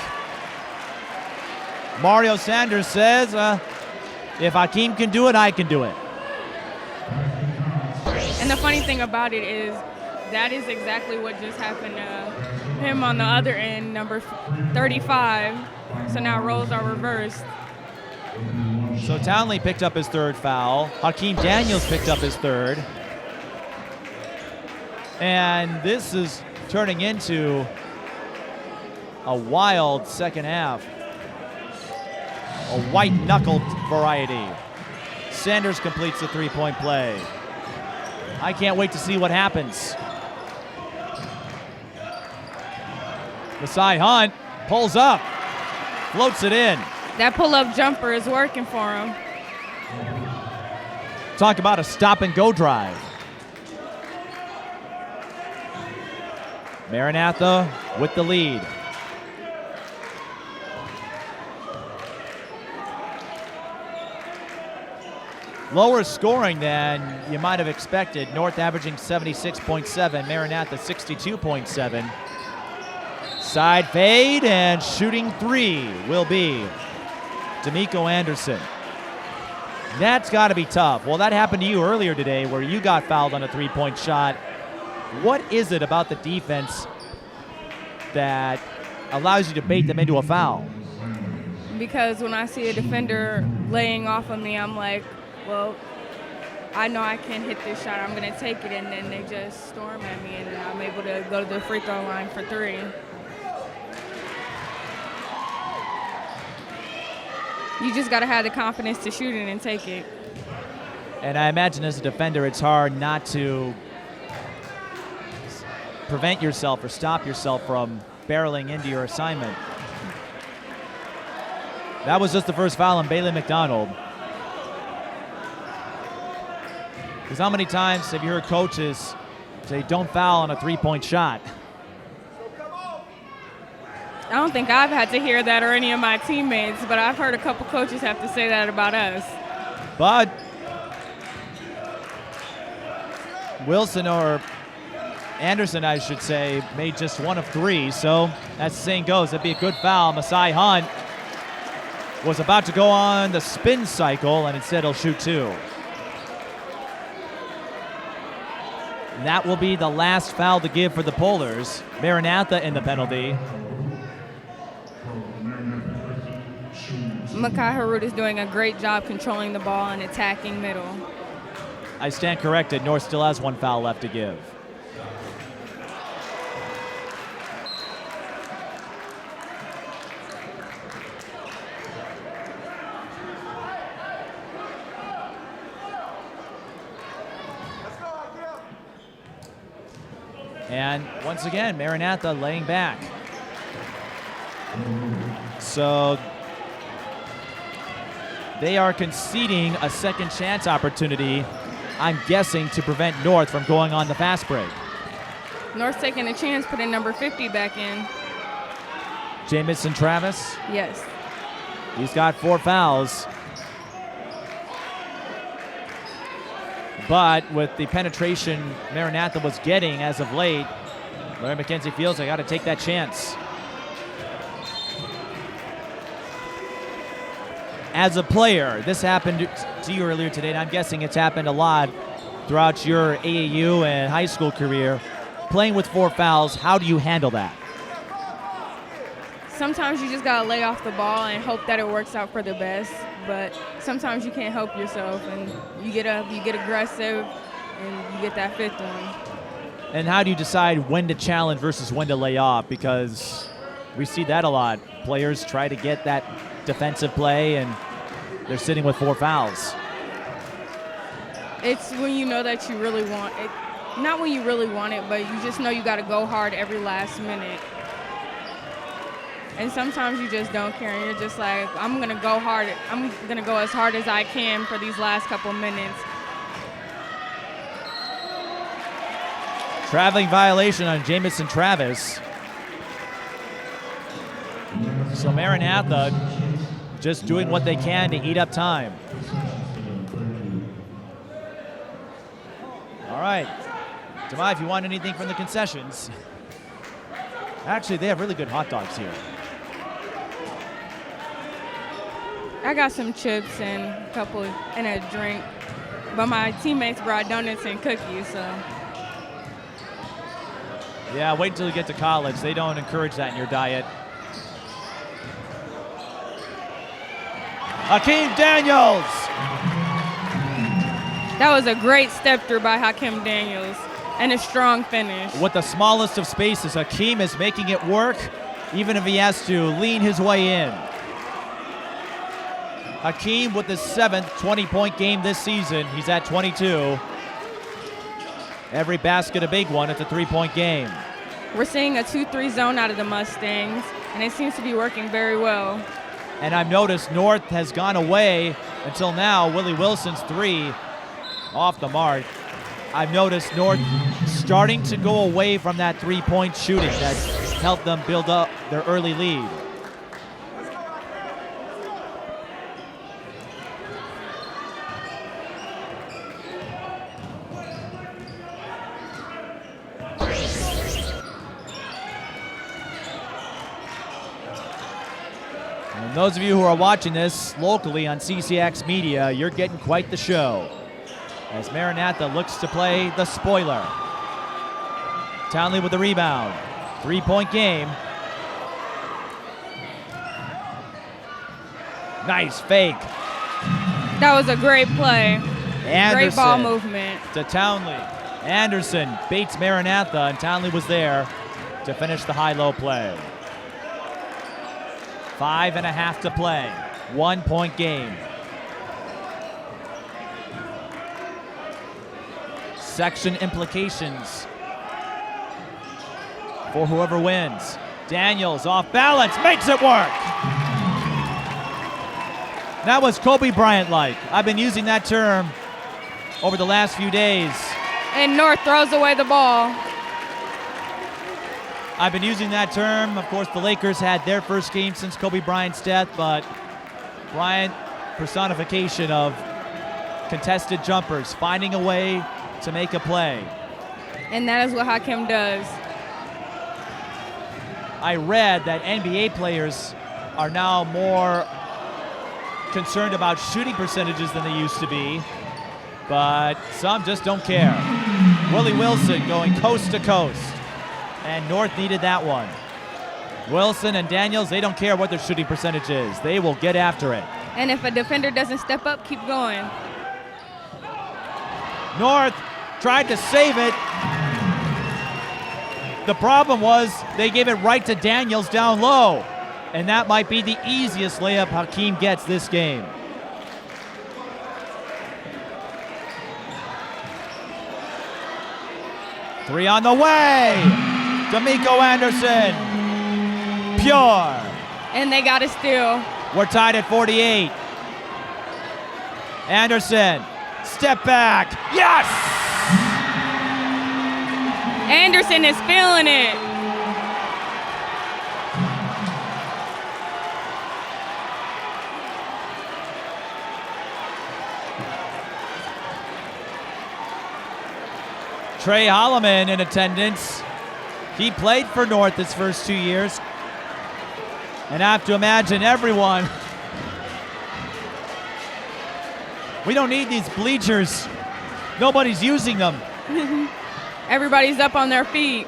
Mario Sanders says, if Hakeem can do it, I can do it. And the funny thing about it is that is exactly what just happened to him on the other end, number 35. So now roles are reversed. So Townley picked up his third foul. Hakeem Daniels picked up his third. And this is turning into a wild second half. A white-knuckled variety. Sanders completes the three-point play. I can't wait to see what happens. Masai Hunt pulls up, floats it in. That pull-up jumper is working for him. Talk about a stop-and-go drive. Maranatha with the lead. Lower scoring than you might have expected. North averaging 76.7, Maranatha 62.7. Side fade and shooting three will be D'Amico Anderson. That's got to be tough. Well, that happened to you earlier today where you got fouled on a three-point shot. What is it about the defense that allows you to bait them into a foul? Because when I see a defender laying off of me, I'm like, well, I know I can hit this shot. I'm going to take it, and then they just storm at me, and I'm able to go to the free throw line for three. You just got to have the confidence to shoot it and take it. And I imagine as a defender, it's hard not to prevent yourself or stop yourself from barreling into your assignment. That was just the first foul on Bailey McDonald. Because how many times have you heard coaches say, don't foul on a three-point shot? I don't think I've had to hear that or any of my teammates, but I've heard a couple coaches have to say that about us. But Wilson, or Anderson, I should say, made just one of three. So as the saying goes, that'd be a good foul. Masai Hunt was about to go on the spin cycle, and instead he'll shoot two. And that will be the last foul to give for the Polars. Maranatha in the penalty. Makai Harut is doing a great job controlling the ball and attacking middle. I stand corrected. North still has one foul left to give. And once again, Maranatha laying back. So they are conceding a second chance opportunity, I'm guessing, to prevent North from going on the fast break. North's taking a chance, putting number 50 back in. Jamison Travis, Yes. he's got 4 fouls. But with the penetration Maranatha was getting as of late, Larry McKenzie feels I got to take that chance. As a player, this happened to you earlier today, and I'm guessing it's happened a lot throughout your AAU and high school career. Playing with 4 fouls, how do you handle that? Sometimes you just got to lay off the ball and hope that it works out for the best. But sometimes you can't help yourself, and you get up, you get aggressive, and you get that 5th one. And how do you decide when to challenge versus when to lay off? Because we see that a lot. Players try to get that defensive play, and they're sitting with 4 fouls. It's when you know that you really want it. Not when you really want it, but you just know you got to go hard every last minute. And sometimes you just don't care, and you're just like, I'm going to go hard. I'm going to go as hard as I can for these last couple minutes. Traveling violation on Jamison Travis. So Maranatha just doing what they can to eat up time. All right. Demaiyah, if you want anything from the concessions. Actually, they have really good hot dogs here. I got some chips and a drink, but my teammates brought donuts and cookies, so. Yeah, wait until you get to college. They don't encourage that in your diet. Hakeem Daniels. That was a great step through by Hakeem Daniels and a strong finish. With the smallest of spaces, Hakeem is making it work, even if he has to lean his way in. Hakeem with his 7th 20-point game this season. He's at 22. Every basket a big one. It's a 3-point game. We're seeing a 2-3 zone out of the Mustangs, and it seems to be working very well. And I've noticed North has gone away until now. Willie Wilson's 3 off the mark. I've noticed North starting to go away from that 3-point shooting that helped them build up their early lead. And those of you who are watching this locally on CCX Media, you're getting quite the show as Maranatha looks to play the spoiler. Townley with the rebound. 3-point game. Nice fake. That was a great play. Anderson great ball movement. to Townley. Anderson baits Maranatha, and Townley was there to finish the high-low play. 5.5 to play. 1-point game. Section implications for whoever wins. Daniels off balance, makes it work. That was Kobe Bryant-like. I've been using that term over the last few days. And North throws away the ball. I've been using that term. Of course, the Lakers had their first game since Kobe Bryant's death, but Bryant, personification of contested jumpers, finding a way to make a play. And that is what Hakeem does. I read that NBA players are now more concerned about shooting percentages than they used to be, but some just don't care. Willie Wilson going coast to coast, and North needed that one. Wilson and Daniels, they don't care what their shooting percentage is. They will get after it. And if a defender doesn't step up, keep going. North tried to save it. The problem was they gave it right to Daniels down low, and that might be the easiest layup Hakeem gets this game. Three on the way. D'Amico Anderson. Pure. And they got a steal. We're tied at 48. Anderson. Step back. Yes! Anderson is feeling it. Trey Holloman in attendance. He played for North his first 2 years. And I have to imagine everyone. We don't need these bleachers. Nobody's using them. Everybody's up on their feet.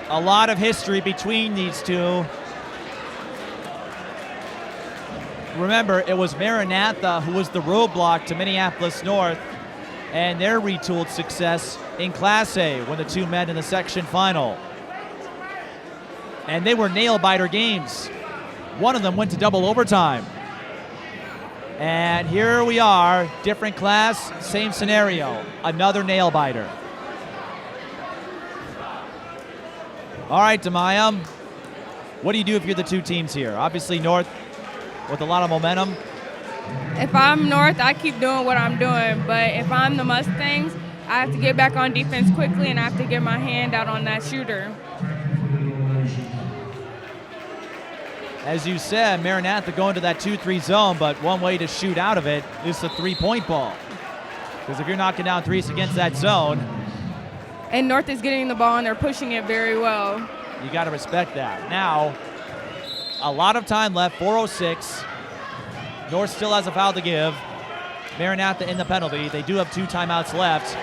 A lot of history between these two. Remember, it was Maranatha who was the roadblock to Minneapolis North and their retooled success in Class A when the two met in the section final. And they were nail-biter games. One of them went to double overtime. And here we are, different class, same scenario, another nail-biter. All right, Demaiyah. What do you do if you're the two teams here? Obviously, North with a lot of momentum. If I'm North, I keep doing what I'm doing. But if I'm the Mustangs, I have to get back on defense quickly, and I have to get my hand out on that shooter. As you said, Maranatha going to that 2-3 zone, but one way to shoot out of it is the three-point ball. Because if you're knocking down threes against that zone, And North is getting the ball, and they're pushing it very well. you got to respect that. Now, a lot of time left, 4:06. North still has a foul to give. Maranatha in the penalty. They do have 2 timeouts left.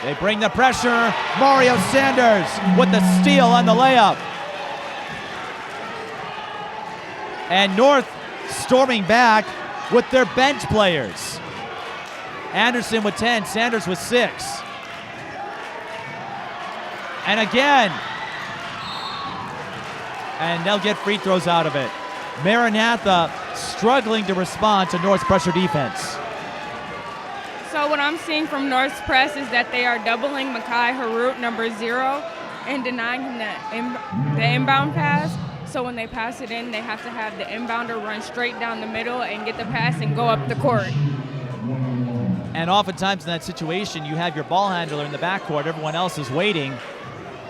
They bring the pressure. Mario Sanders with the steal on the layup. And North storming back with their bench players. Anderson with 10, Sanders with 6. And again. And they'll get free throws out of it. Maranatha struggling to respond to North's pressure defense. So what I'm seeing from North's press is that they are doubling Makai Harut, number 0, and denying him the inbound pass. So when they pass it in, they have to have the inbounder run straight down the middle and get the pass and go up the court. And oftentimes in that situation, you have your ball handler in the backcourt. Everyone else is waiting.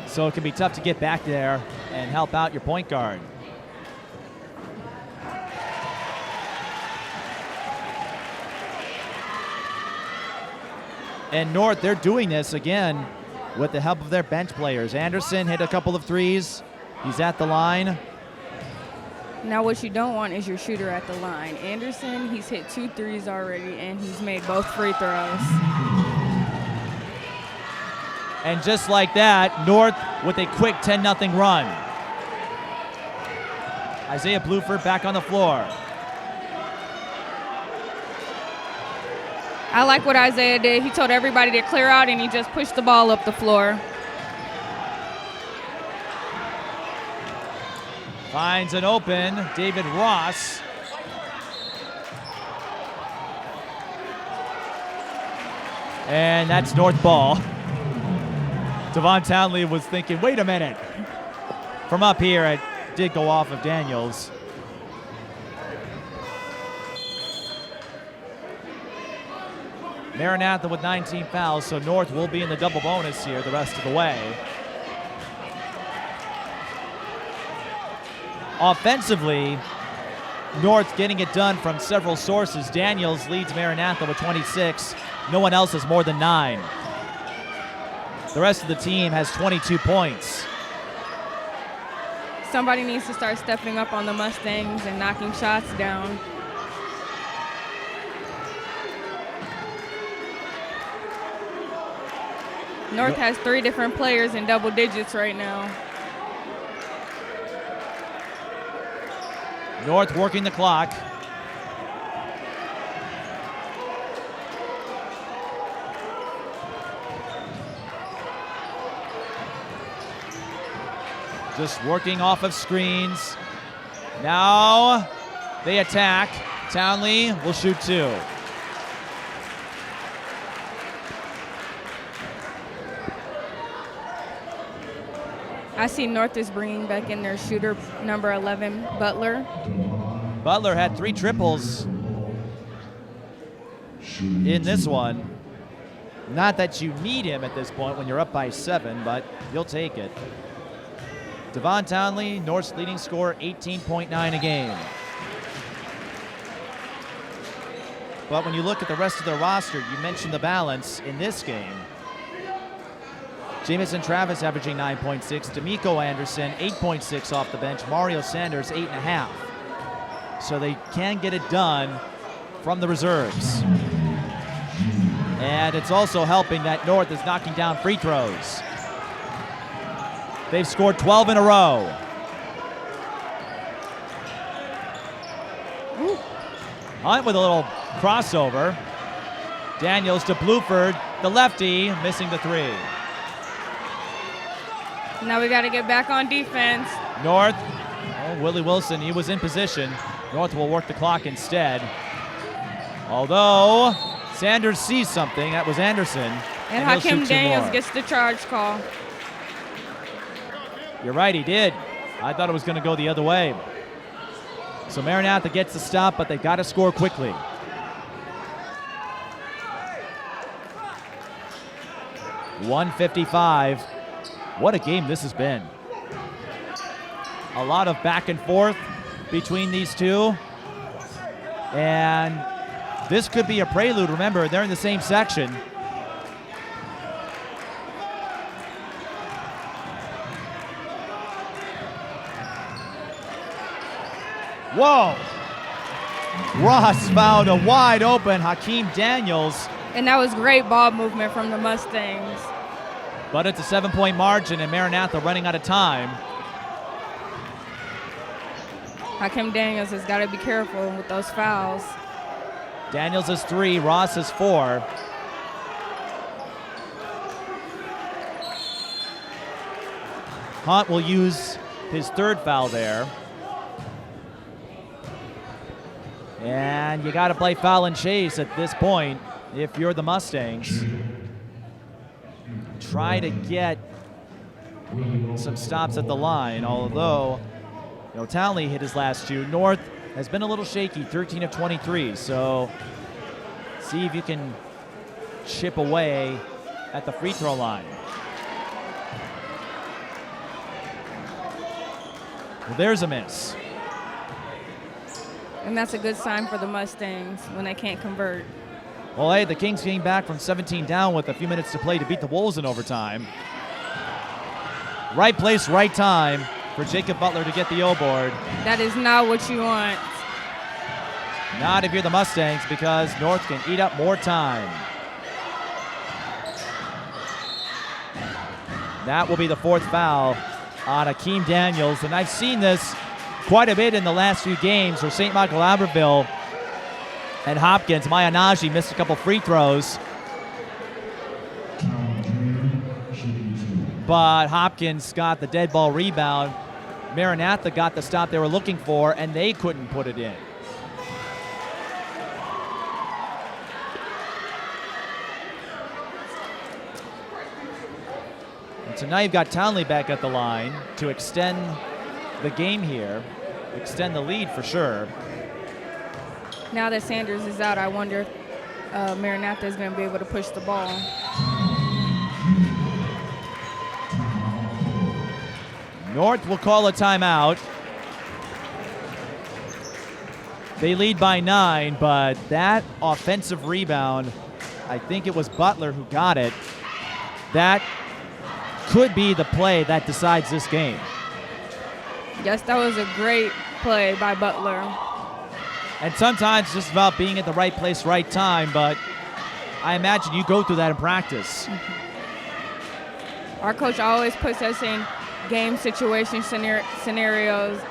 So it can be tough to get back there and help out your point guard. And North, they're doing this again with the help of their bench players. Anderson hit a couple of threes. He's at the line. Now what you don't want is your shooter at the line. Anderson, he's hit 2 threes already, and he's made both free throws. And just like that, North with a quick 10-0 run. Isaiah Bluford back on the floor. I like what Isaiah did. He told everybody to clear out, and he just pushed the ball up the floor. Finds an open, David Ross. And that's North ball. Devon Townley was thinking, wait a minute. From up here, it did go off of Daniels. Maranatha with 19 fouls, so North will be in the double bonus here the rest of the way. Offensively, North getting it done from several sources. Daniels leads Maranatha with 26. No one else has more than 9. The rest of the team has 22 points. Somebody needs to start stepping up on the Mustangs and knocking shots down. North has 3 different players in double digits right now. North working the clock. Just working off of screens. Now they attack. Townley will shoot 2. I see North is bringing back in their shooter, number 11, Butler. Butler had 3 triples in this one. Not that you need him at this point when you're up by 7, but you'll take it. Devon Townley, North's leading scorer, 18.9 a game. But when you look at the rest of their roster, you mentioned the balance in this game. Jamison Travis averaging 9.6. D'Amico Anderson, 8.6 off the bench. Mario Sanders, 8.5. So they can get it done from the reserves. And it's also helping that North is knocking down free throws. They've scored 12 in a row. Hunt with a little crossover. Daniels to Bluford, the lefty, missing the 3. Now we got to get back on defense. North, Willie Wilson, he was in position. North will work the clock instead. Although Sanders sees something, that was Anderson. And he'll Hakeem shoot 2 Daniels more. gets the charge call. You're right, he did. I thought it was going to go the other way. So Maranatha gets the stop, but they've got to score quickly. .155. What a game this has been. A lot of back and forth between these two. And this could be a prelude. Remember, they're in the same section. Whoa! Ross found a wide open Hakeem Daniels. And that was great ball movement from the Mustangs. But it's a 7-point margin, and Maranatha running out of time. Hakeem Daniels has got to be careful with those fouls. Daniels has 3, Ross has 4. Hunt will use his 3rd foul there. And you got to play foul and chase at this point if you're the Mustangs. Try to get some stops at the line, although Townley hit his last 2. North has been a little shaky, 13 of 23, so see if you can chip away at the free throw line. Well, there's a miss. And that's a good sign for the Mustangs when they can't convert. Well, hey, the Kings came back from 17 down with a few minutes to play to beat the Wolves in overtime. Right place, right time for Jacob Butler to get the O-board. That is not what you want. Not if you're the Mustangs, because North can eat up more time. That will be the 4th foul on Hakeem Daniels, and I've seen this quite a bit in the last few games where St. Michael Albertville and Hopkins, Maya Najee missed a couple free throws. But Hopkins got the dead ball rebound. Maranatha got the stop they were looking for, and they couldn't put it in. And so now you've got Townley back at the line to extend the game here, extend the lead for sure. Now that Sanders is out, I wonder if Maranatha is going to be able to push the ball. North will call a timeout. They lead by 9, but that offensive rebound, I think it was Butler who got it. That could be the play that decides this game. Yes, that was a great play by Butler. And sometimes it's just about being at the right place, right time, but I imagine you go through that in practice. Our coach always puts us in game situation scenarios.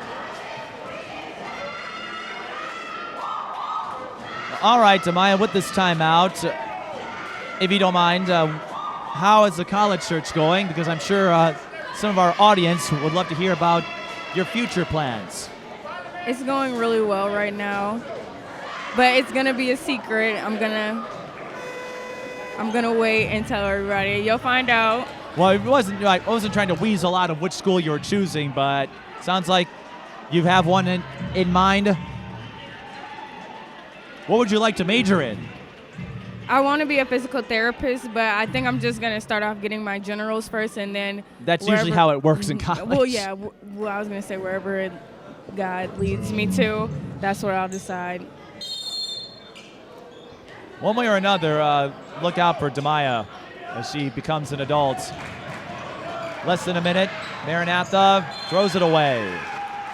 All right, Demaiyah, with this timeout, if you don't mind, how is the college search going? Because I'm sure some of our audience would love to hear about your future plans. It's going really well right now, but it's gonna be a secret. I'm gonna wait and tell everybody. You'll find out. Well, I wasn't trying to weasel out of which school you were choosing, but sounds like you have one in mind. What would you like to major in? I want to be a physical therapist, but I think I'm just gonna start off getting my generals first, and then. That's usually how it works in college. Well, yeah. Well, I was gonna say wherever God leads me to, that's where I'll decide. One way or another, look out for Demaiyah as she becomes an adult. Less than a minute, Maranatha throws it away,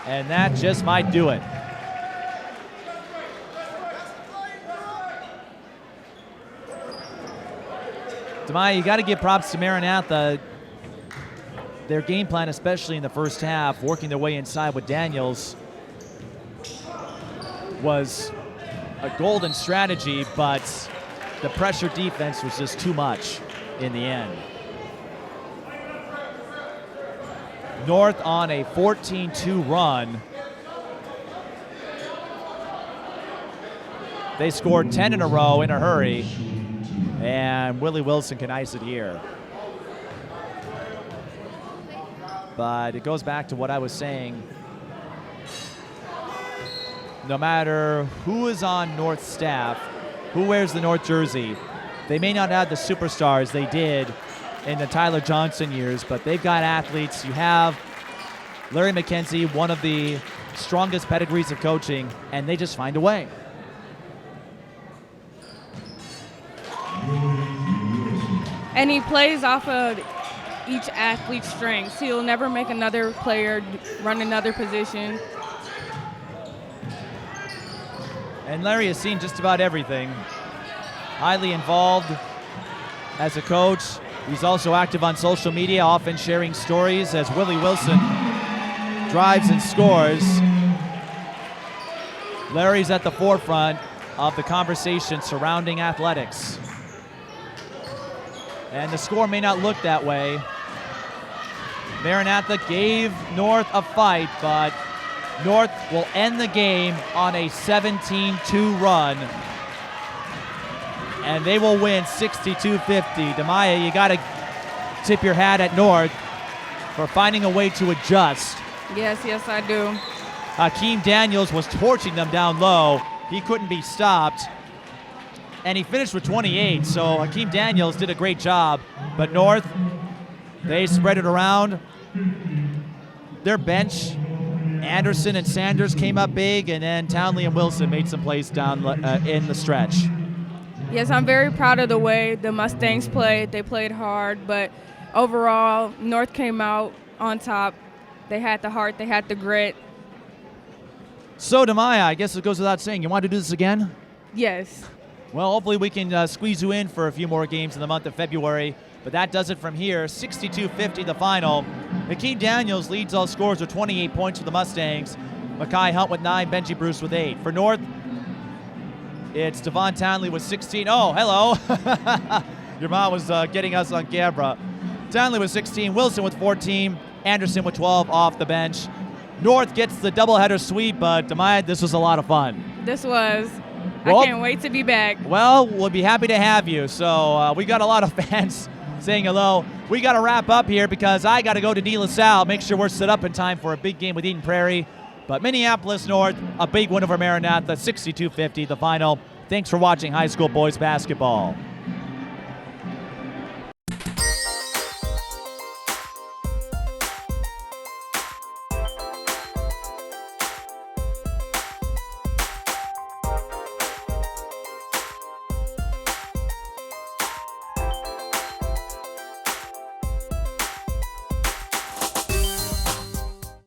and that just might do it. Demaiyah, you got to give props to Maranatha. Their game plan, especially in the first half, working their way inside with Daniels, was a golden strategy, but the pressure defense was just too much in the end. North on a 14-2 run. They scored 10 in a row in a hurry, and Willie Wilson can ice it here. But it goes back to what I was saying. No matter who is on North staff, who wears the North jersey, they may not have the superstars they did in the Tyler Johnson years, but they've got athletes. You have Larry McKenzie, one of the strongest pedigrees of coaching, and they just find a way. And he plays off of each athlete's strengths. He'll never make another player run another position. And Larry has seen just about everything. Highly involved as a coach. He's also active on social media, often sharing stories as Willie Wilson drives and scores. Larry's at the forefront of the conversation surrounding athletics. And the score may not look that way. Maranatha gave North a fight, but North will end the game on a 17-2 run. And they will win 62-50. Demaiyah, you got to tip your hat at North for finding a way to adjust. Yes, I do. Hakeem Daniels was torching them down low. He couldn't be stopped. And he finished with 28, so Hakeem Daniels did a great job. But North, they spread it around. Their bench, Anderson and Sanders came up big, and then Townley and Wilson made some plays down in the stretch. Yes, I'm very proud of the way the Mustangs played. They played hard, but overall, North came out on top. They had the heart, they had the grit. So, Demaiyah, I guess it goes without saying, you want to do this again? Yes. Well, hopefully we can squeeze you in for a few more games in the month of February. But that does it from here. 62-50 the final. Hakeem Daniels leads all scores with 28 points for the Mustangs. Makai Hunt with 9, Benji Bruce with 8. For North, it's Devon Townley with 16. Oh, hello. Your mom was getting us on camera. Townley with 16, Wilson with 14, Anderson with 12 off the bench. North gets the doubleheader sweep, but Demaiyah, this was a lot of fun. This was. Well, I can't wait to be back. Well, we'll be happy to have you. So we got a lot of fans saying hello. We got to wrap up here because I got to go to De La Salle, make sure we're set up in time for a big game with Eden Prairie. But Minneapolis North, a big win over Maranatha, 62-50 the final. Thanks for watching high school boys basketball.